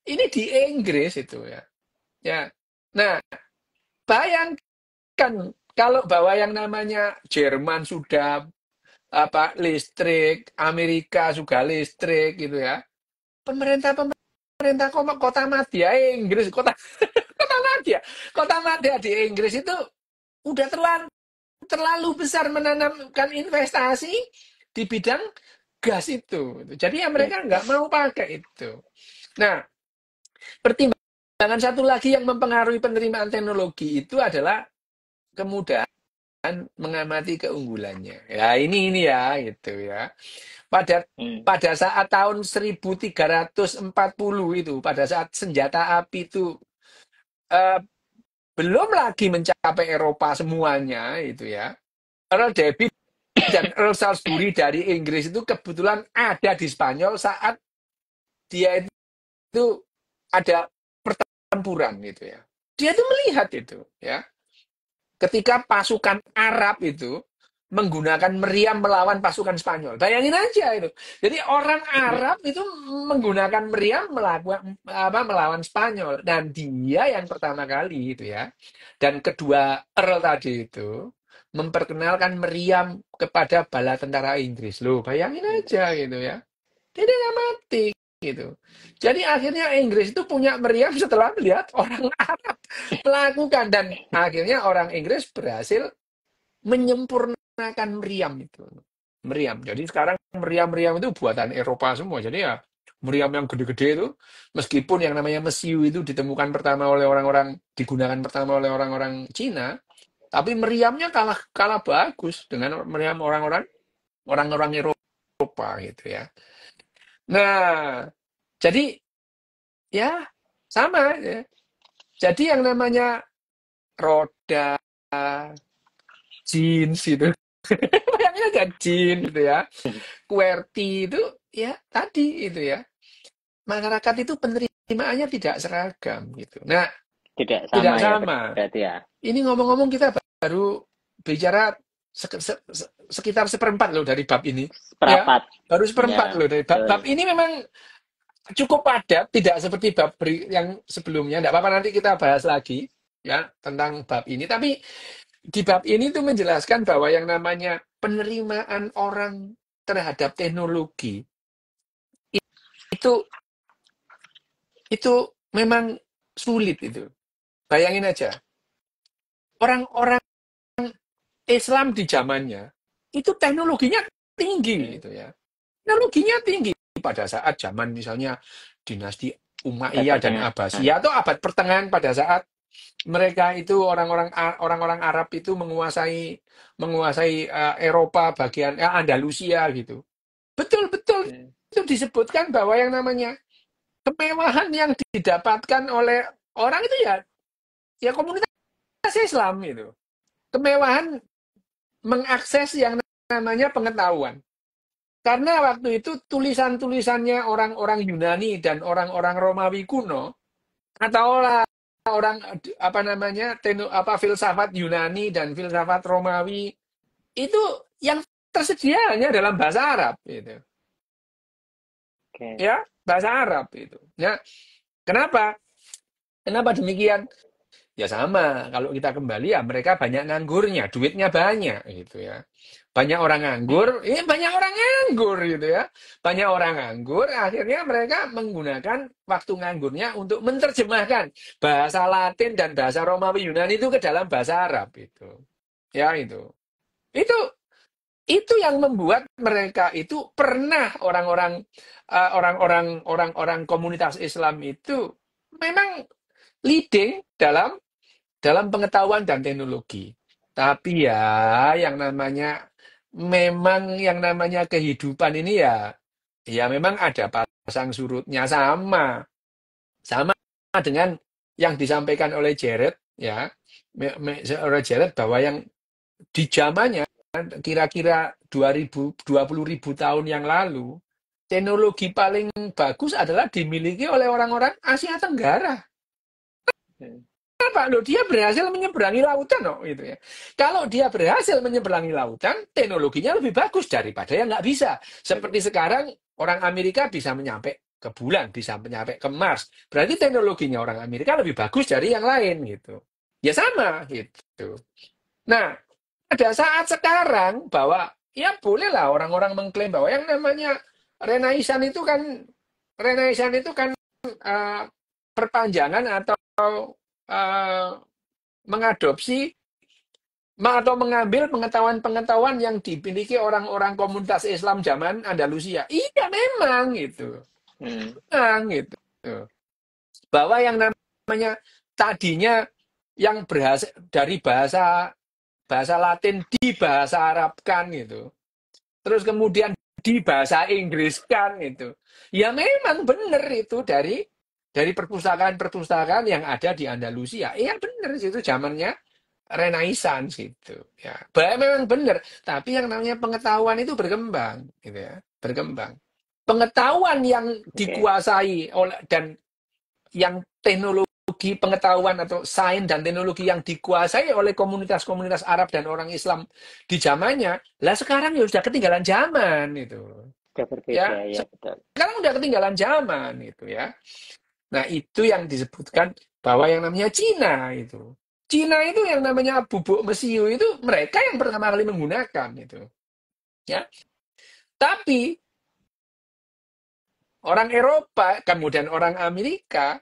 ini di Inggris itu ya. Ya. Nah, bayangkan kalau bahwa yang namanya Jerman sudah apa listrik, Amerika juga listrik gitu ya. Pemerintah kota madya Inggris, kota madya, kota madya di Inggris itu udah terlalu besar menanamkan investasi di bidang gas itu. Jadi ya Ya, mereka nggak gas. mau pakai itu. Nah, pertimbangan satu lagi yang mempengaruhi penerimaan teknologi itu adalah kemudahan mengamati keunggulannya. Ya ini ya gitu ya. Pada Hmm. pada saat tahun 1340 itu, pada saat senjata api itu eh, belum lagi mencapai Eropa semuanya itu ya. Earl David dan Earl Salisbury dari Inggris itu kebetulan ada di Spanyol saat dia itu ada pertempuran gitu ya. Dia itu melihat itu ya. Ketika pasukan Arab itu menggunakan meriam melawan pasukan Spanyol. Bayangin aja itu. Jadi orang Arab itu menggunakan meriam melawan Spanyol dan dia yang pertama kali itu ya. Dan kedua Earl tadi itu memperkenalkan meriam kepada bala tentara Inggris. Loh, bayangin aja gitu ya. Dia nggak mati gitu. Jadi akhirnya Inggris itu punya meriam setelah melihat orang Arab melakukan dan akhirnya orang Inggris berhasil menyempurnakan meriam itu. Meriam. Jadi sekarang meriam-meriam itu buatan Eropa semua. Jadi ya meriam yang gede-gede itu meskipun yang namanya mesiu itu ditemukan pertama oleh orang-orang digunakan pertama oleh orang-orang Cina, tapi meriamnya kalah kalah bagus dengan meriam orang-orang Eropa gitu ya. Nah, jadi ya sama ya. Jadi yang namanya roda, jeans itu, bayangin aja jeans gitu ya. QWERTY itu ya tadi itu ya. masyarakat itu penerimaannya tidak seragam gitu. Nah, Tidak tidak sama ya sama. berarti ya. Ini ngomong-ngomong kita baru bicara sekitar seperempat loh dari bab ini. Ya, Seperempat. baru seperempat Ya, loh dari bab. Bab betul. ini memang cukup padat, tidak seperti bab yang sebelumnya. Tidak apa-apa, nanti kita bahas lagi ya tentang bab ini. Tapi di bab ini tuh menjelaskan bahwa yang namanya penerimaan orang terhadap teknologi itu itu memang sulit itu. Bayangin aja, orang-orang Islam di zamannya itu teknologinya tinggi gitu ya. Teknologinya tinggi pada saat zaman misalnya dinasti Abad Umayyah dan pertengahan. Abbasiyah atau abad pertengahan pada saat mereka itu orang-orang Arab itu menguasai Eropa bagian Andalusia gitu. Betul-betul itu disebutkan bahwa yang namanya kemewahan yang didapatkan oleh orang itu ya komunitas Islam itu. Kemewahan mengakses yang namanya pengetahuan. Karena waktu itu tulisan-tulisannya orang-orang Yunani dan orang-orang Romawi kuno atau orang apa namanya filsafat Yunani dan filsafat Romawi itu yang tersedia hanya dalam bahasa Arab gitu. Oke. Ya, bahasa Arab itu. Ya, kenapa? Kenapa demikian? Ya sama, kalau kita kembali ya mereka banyak nganggurnya, duitnya banyak gitu ya. Banyak orang nganggur, banyak orang nganggur gitu ya. Banyak orang nganggur, akhirnya mereka menggunakan waktu nganggurnya untuk menerjemahkan bahasa Latin dan bahasa Romawi Yunani itu ke dalam bahasa Arab itu. Ya itu. Itu itu yang membuat mereka itu pernah orang-orang komunitas Islam itu memang leading dalam pengetahuan dan teknologi. Tapi ya yang namanya kehidupan ini ya memang ada pasang surutnya sama dengan yang disampaikan oleh Jared ya oleh Jared bahwa yang di zamannya kira-kira 20 ribu tahun yang lalu teknologi paling bagus adalah dimiliki oleh orang-orang Asia Tenggara. Kenapa? Loh, dia berhasil menyeberangi lautan, gitu ya. Kalau dia berhasil menyeberangi lautan, teknologinya lebih bagus daripada yang nggak bisa. Seperti sekarang, orang Amerika bisa menyampai ke bulan, bisa menyampai ke Mars. Berarti teknologinya orang Amerika lebih bagus dari yang lain, gitu. Ya sama, gitu. Nah, pada saat sekarang, bahwa ya bolehlah orang-orang mengklaim bahwa yang namanya Renaissance itu kan eh, perpanjangan atau eh, mengadopsi atau mengambil pengetahuan-pengetahuan yang dimiliki orang-orang komunitas Islam zaman Andalusia. Iya memang gitu. Memang gitu. Bahwa yang namanya tadinya yang berhasil dari bahasa Latin dibahasa Arabkan gitu. Terus kemudian dibahasa Inggris kan gitu. Ya memang benar itu dari perpustakaan-perpustakaan yang ada di Andalusia. Iya benar itu zamannya Renaissance gitu ya. Memang benar, tapi yang namanya pengetahuan itu berkembang gitu ya, berkembang. Pengetahuan yang dikuasai oleh dan yang teknologi pengetahuan atau sains dan teknologi yang dikuasai oleh komunitas-komunitas Arab dan orang Islam di zamannya, lah sekarang ya sudah ketinggalan zaman itu. Sudah berbeda Ya, ya betul. sekarang udah ketinggalan zaman itu ya. Nah, itu yang disebutkan bahwa yang namanya Cina itu. Cina itu yang namanya bubuk mesiu itu mereka yang pertama kali menggunakan itu. Ya. Tapi orang Eropa, kemudian orang Amerika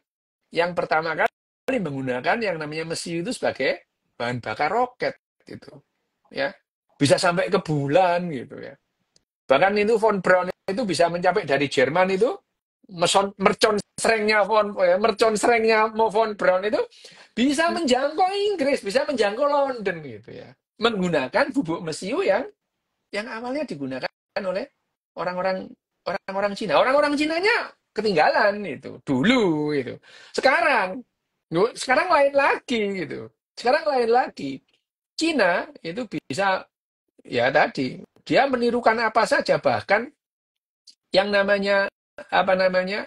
yang pertama kali menggunakan yang namanya mesiu itu sebagai bahan bakar roket gitu. Ya. Bisa sampai ke bulan gitu ya. Bahkan itu von Braun itu bisa mencapai dari Jerman itu mercon serengnya von Braun itu bisa menjangkau Inggris, bisa menjangkau London gitu ya. Menggunakan bubuk mesiu yang awalnya digunakan oleh orang-orang Cina. Orang-orang Cinanya ketinggalan itu dulu itu. Sekarang lain lagi gitu. Sekarang lain lagi. Cina itu bisa ya tadi dia menirukan apa saja bahkan yang namanya apa namanya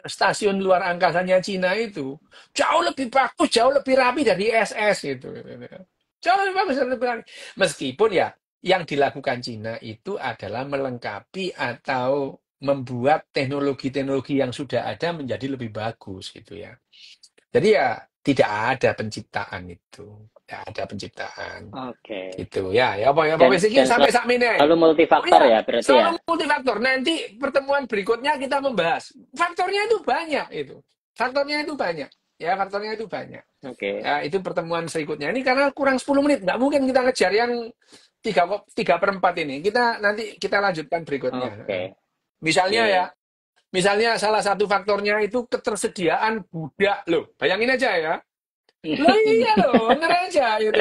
stasiun luar angkasanya Cina itu jauh lebih bagus, jauh lebih rapi dari ISS gitu. Jauh lebih bagus, jauh lebih rapi. Meskipun ya yang dilakukan Cina itu adalah melengkapi atau membuat teknologi-teknologi yang sudah ada menjadi lebih bagus gitu ya. Jadi ya tidak ada penciptaan itu, tidak ada penciptaan Oke. gitu ya. Ya apa ya Dan Pak Wes, ini dan sampai saat ini. selalu Oh multifaktor ya, ya berarti ya. selalu multifaktor. Nanti pertemuan berikutnya kita membahas. Faktornya itu banyak itu. Faktornya itu banyak. Ya, faktornya itu banyak. Oke. Ya, itu pertemuan berikutnya. Ini karena kurang 10 menit. Nggak mungkin kita ngejar yang 3/4 ini. Nanti kita lanjutkan berikutnya. Oke. Misalnya ya, Oke. misalnya salah satu faktornya itu ketersediaan budak loh. Bayangin aja ya. Loh iya loh, bener aja gitu.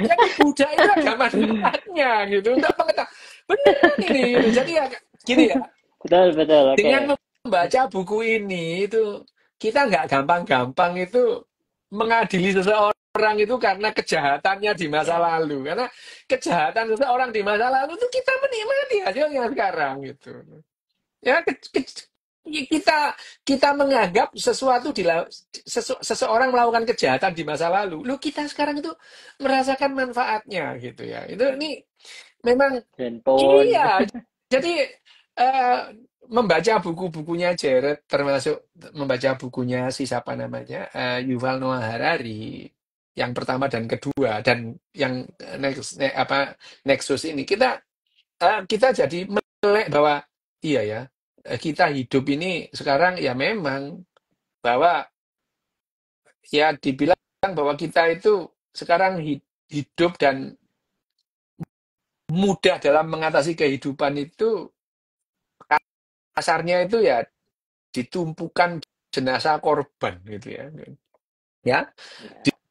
Jadi budak itu ada manfaatnya gitu untuk pengetahuan. Beneran ini gitu. Jadi ya gini ya, Betul, betul. Oke. dengan membaca buku ini itu kita nggak gampang-gampang itu mengadili seseorang itu karena kejahatannya di masa lalu. Karena kejahatan seseorang di masa lalu itu kita menikmati hasilnya sekarang gitu. Ya kita kita menganggap seseorang melakukan kejahatan di masa lalu. Lu kita sekarang itu merasakan manfaatnya gitu ya. Ini memang Handphone. iya. Jadi eh, membaca buku-bukunya Jared, termasuk membaca bukunya si siapa namanya Yuval Noah Harari yang pertama dan kedua dan yang Nexus ini kita jadi melek bahwa iya ya, kita hidup ini sekarang ya memang bahwa ya dibilang bahwa kita itu sekarang hidup dan mudah dalam mengatasi kehidupan itu kasarnya itu ya ditumpukan jenazah korban gitu ya. Ya, Ya.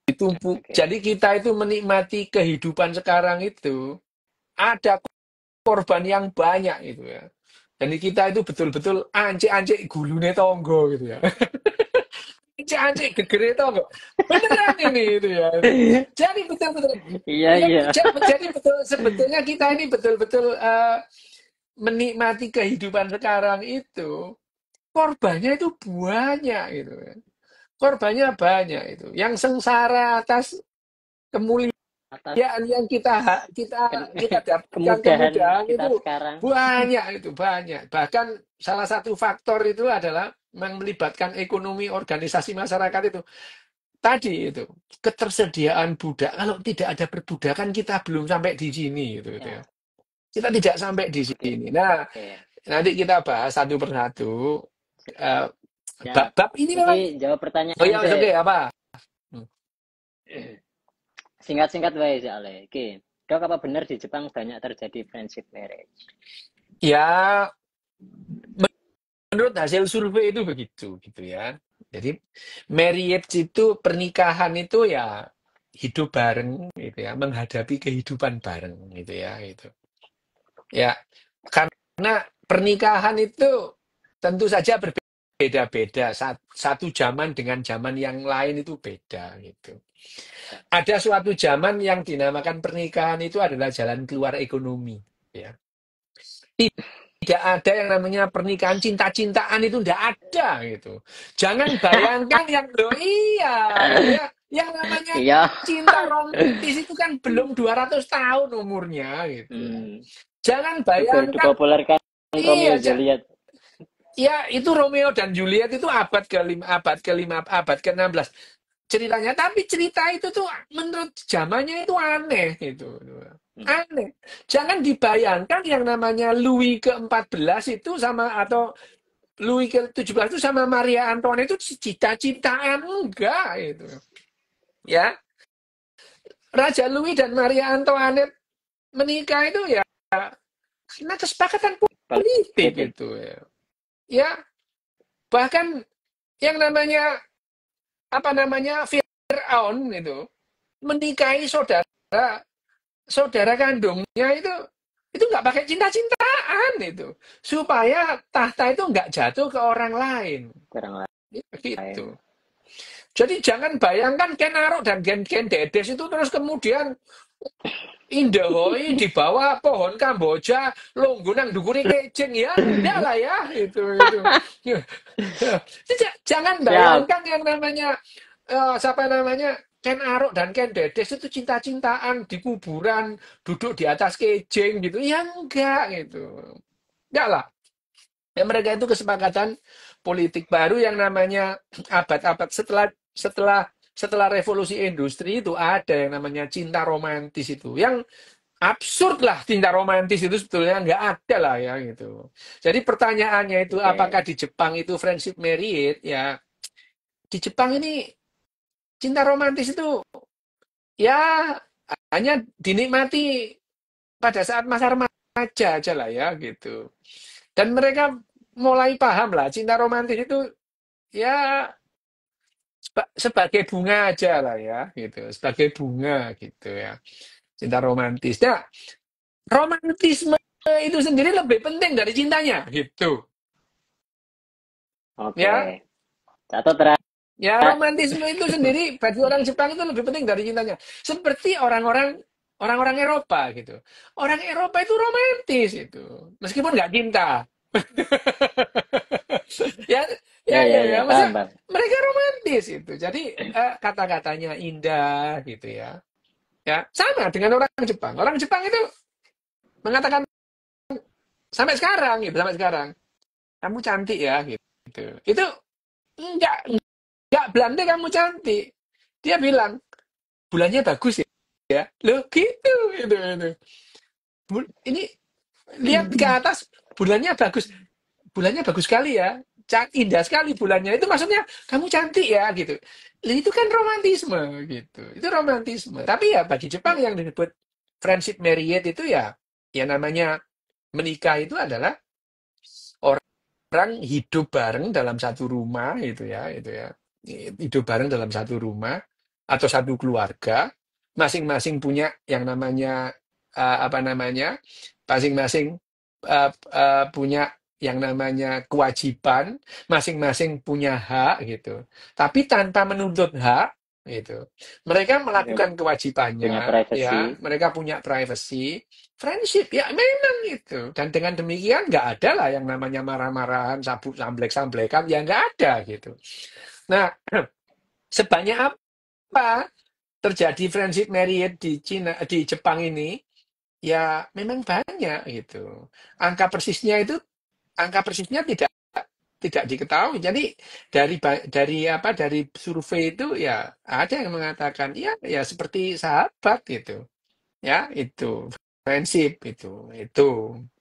ditumpuk. Oke. Jadi kita itu menikmati kehidupan sekarang itu ada korban yang banyak gitu ya. Jadi kita itu betul-betul ancik-ancik gulune tonggo gitu ya. Ancik-ancik gegere tonggo. Beneran ini itu ya. Jadi betul-betul Iya, ya, iya. jadi betul sebetulnya kita ini betul-betul menikmati kehidupan sekarang itu korbannya itu banyak gitu kan. Korbannya banyak itu. Yang sengsara atas kemuliaan Atas yang kita dapatkan kemudahan kemudahan kita itu sekarang. banyak. Bahkan salah satu faktor itu adalah yang melibatkan ekonomi organisasi masyarakat itu. Tadi itu ketersediaan budak. Kalau tidak ada perbudakan kita belum sampai di sini gitu ya. Ya. Kita tidak sampai di Oke. sini. Nah, Oke. nanti kita bahas satu persatu. Eh, Ya. bab ini memang. Iki jawab Oh pertanyaan ya, oke sih. apa? Singkat-singkat wae sih Ale. Oke. Dok, apa benar di Jepang banyak terjadi friendship marriage? Ya, menurut hasil survei itu begitu gitu ya. Jadi marriage itu pernikahan itu ya hidup bareng gitu ya, menghadapi kehidupan bareng gitu ya gitu. Ya, karena pernikahan itu tentu saja berbeda-beda. Satu zaman dengan zaman yang lain itu beda gitu. Ada suatu zaman yang dinamakan pernikahan itu adalah jalan keluar ekonomi ya. Tidak ada yang namanya pernikahan cinta-cintaan itu tidak ada gitu. Jangan bayangkan yang loh iya gitu ya. Yang namanya Iya. cinta romantis itu kan belum 200 tahun umurnya gitu. Hmm. Jangan Itu bayangkan dipopulerkan iya Romeo Juliet. ya itu Romeo dan Juliet itu abad ke-16 ceritanya, tapi cerita itu tuh menurut zamannya itu aneh gitu. Aneh. Jangan dibayangkan yang namanya Louis ke-14 itu sama atau Louis ke-17 itu sama Maria Antoinette itu cita-citaan enggak itu. Ya. Raja Louis dan Maria Antoinette menikah itu ya karena kesepakatan politik Politik. gitu ya. Ya, bahkan yang namanya apa namanya Firaun itu menikahi saudara kandungnya itu nggak pakai cinta-cintaan itu supaya tahta itu nggak jatuh ke orang lain Kurang ya, lain. gitu. Jadi jangan bayangkan Ken Arok dan Gen Dedes itu terus kemudian Indahoi di bawah pohon Kamboja, longgo nang dukure kejeng ya, enggak lah ya, itu. Jangan Siap. bayangkan yang namanya siapa namanya Ken Arok dan Ken Dedes itu cinta-cintaan di kuburan, duduk di atas kejeng gitu, ya enggak gitu, enggak lah. Ya, mereka itu kesepakatan politik baru yang namanya abad-abad setelah revolusi industri itu ada yang namanya cinta romantis itu. Yang absurd lah cinta romantis itu sebetulnya nggak ada lah ya gitu. Jadi pertanyaannya itu apakah Oke. di Jepang itu friendship married ya di Jepang ini cinta romantis itu ya hanya dinikmati pada saat masa remaja aja lah ya gitu. Dan mereka mulai paham lah cinta romantis itu ya sebagai bunga aja lah ya gitu, sebagai bunga gitu ya. Cinta romantis. Nah, romantisme itu sendiri lebih penting dari cintanya gitu. Ya, Oke. Catat Ra. ya romantisme itu sendiri bagi orang Jepang itu lebih penting dari cintanya. Seperti orang-orang Eropa gitu. Orang Eropa itu romantis itu, meskipun nggak cinta. Ya, Ya, ya, ya. ya. Masa Paham, Bang. mereka romantis itu. Jadi kata-katanya indah gitu ya. Ya, sama dengan orang Jepang. Orang Jepang itu mengatakan sampai sekarang gitu, sampai sekarang. Kamu cantik ya gitu. Itu enggak Belanda kamu cantik. Dia bilang bulannya bagus ya. Loh gitu itu. Ini lihat ke atas bulannya bagus. Bulannya bagus sekali ya. Indah sekali bulannya. Itu maksudnya kamu cantik ya gitu. Itu kan romantisme gitu. Itu romantisme. Tapi ya bagi Jepang yang disebut friendship marriage itu ya namanya menikah itu adalah orang hidup bareng dalam satu rumah itu ya. Hidup bareng dalam satu rumah atau satu keluarga, masing-masing punya yang namanya apa namanya? Masing-masing punya yang namanya kewajiban, masing-masing punya hak gitu. Tapi tanpa menuntut hak gitu. Mereka Oke. melakukan Punya kewajibannya ya, privacy. mereka punya privacy. Friendship ya memang itu, dan dengan demikian nggak ada lah yang namanya marah-marahan, sabuk samblek-samblekan, ya nggak ada gitu. Nah, sebanyak apa terjadi friendship marriage di Cina, di Jepang ini? Ya memang banyak gitu. Angka persisnya itu, angka persisnya tidak diketahui. Jadi dari survei itu ya ada yang mengatakan ya seperti sahabat gitu. Ya, itu friendship itu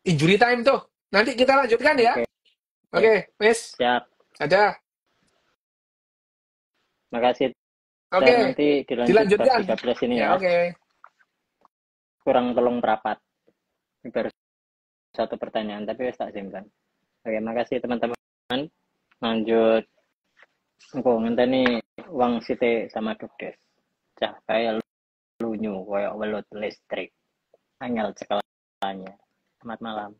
injury time tuh. Nanti kita lanjutkan ya. Oke. Oke, Miss. Siap. Ada. Makasih. Oke, Nanti dilanjut bab dilanjutkan. 13 ini Ya, ya. oke. Kurang tolong merapat. Ini baru satu pertanyaan, tapi wis tak simpan. Oke, makasih teman-teman. Lanjut. Engko ngenteni uang site sama Dukdes. Cah kayak lunyu koyo welut listrik. Angel cekelanya. Selamat malam.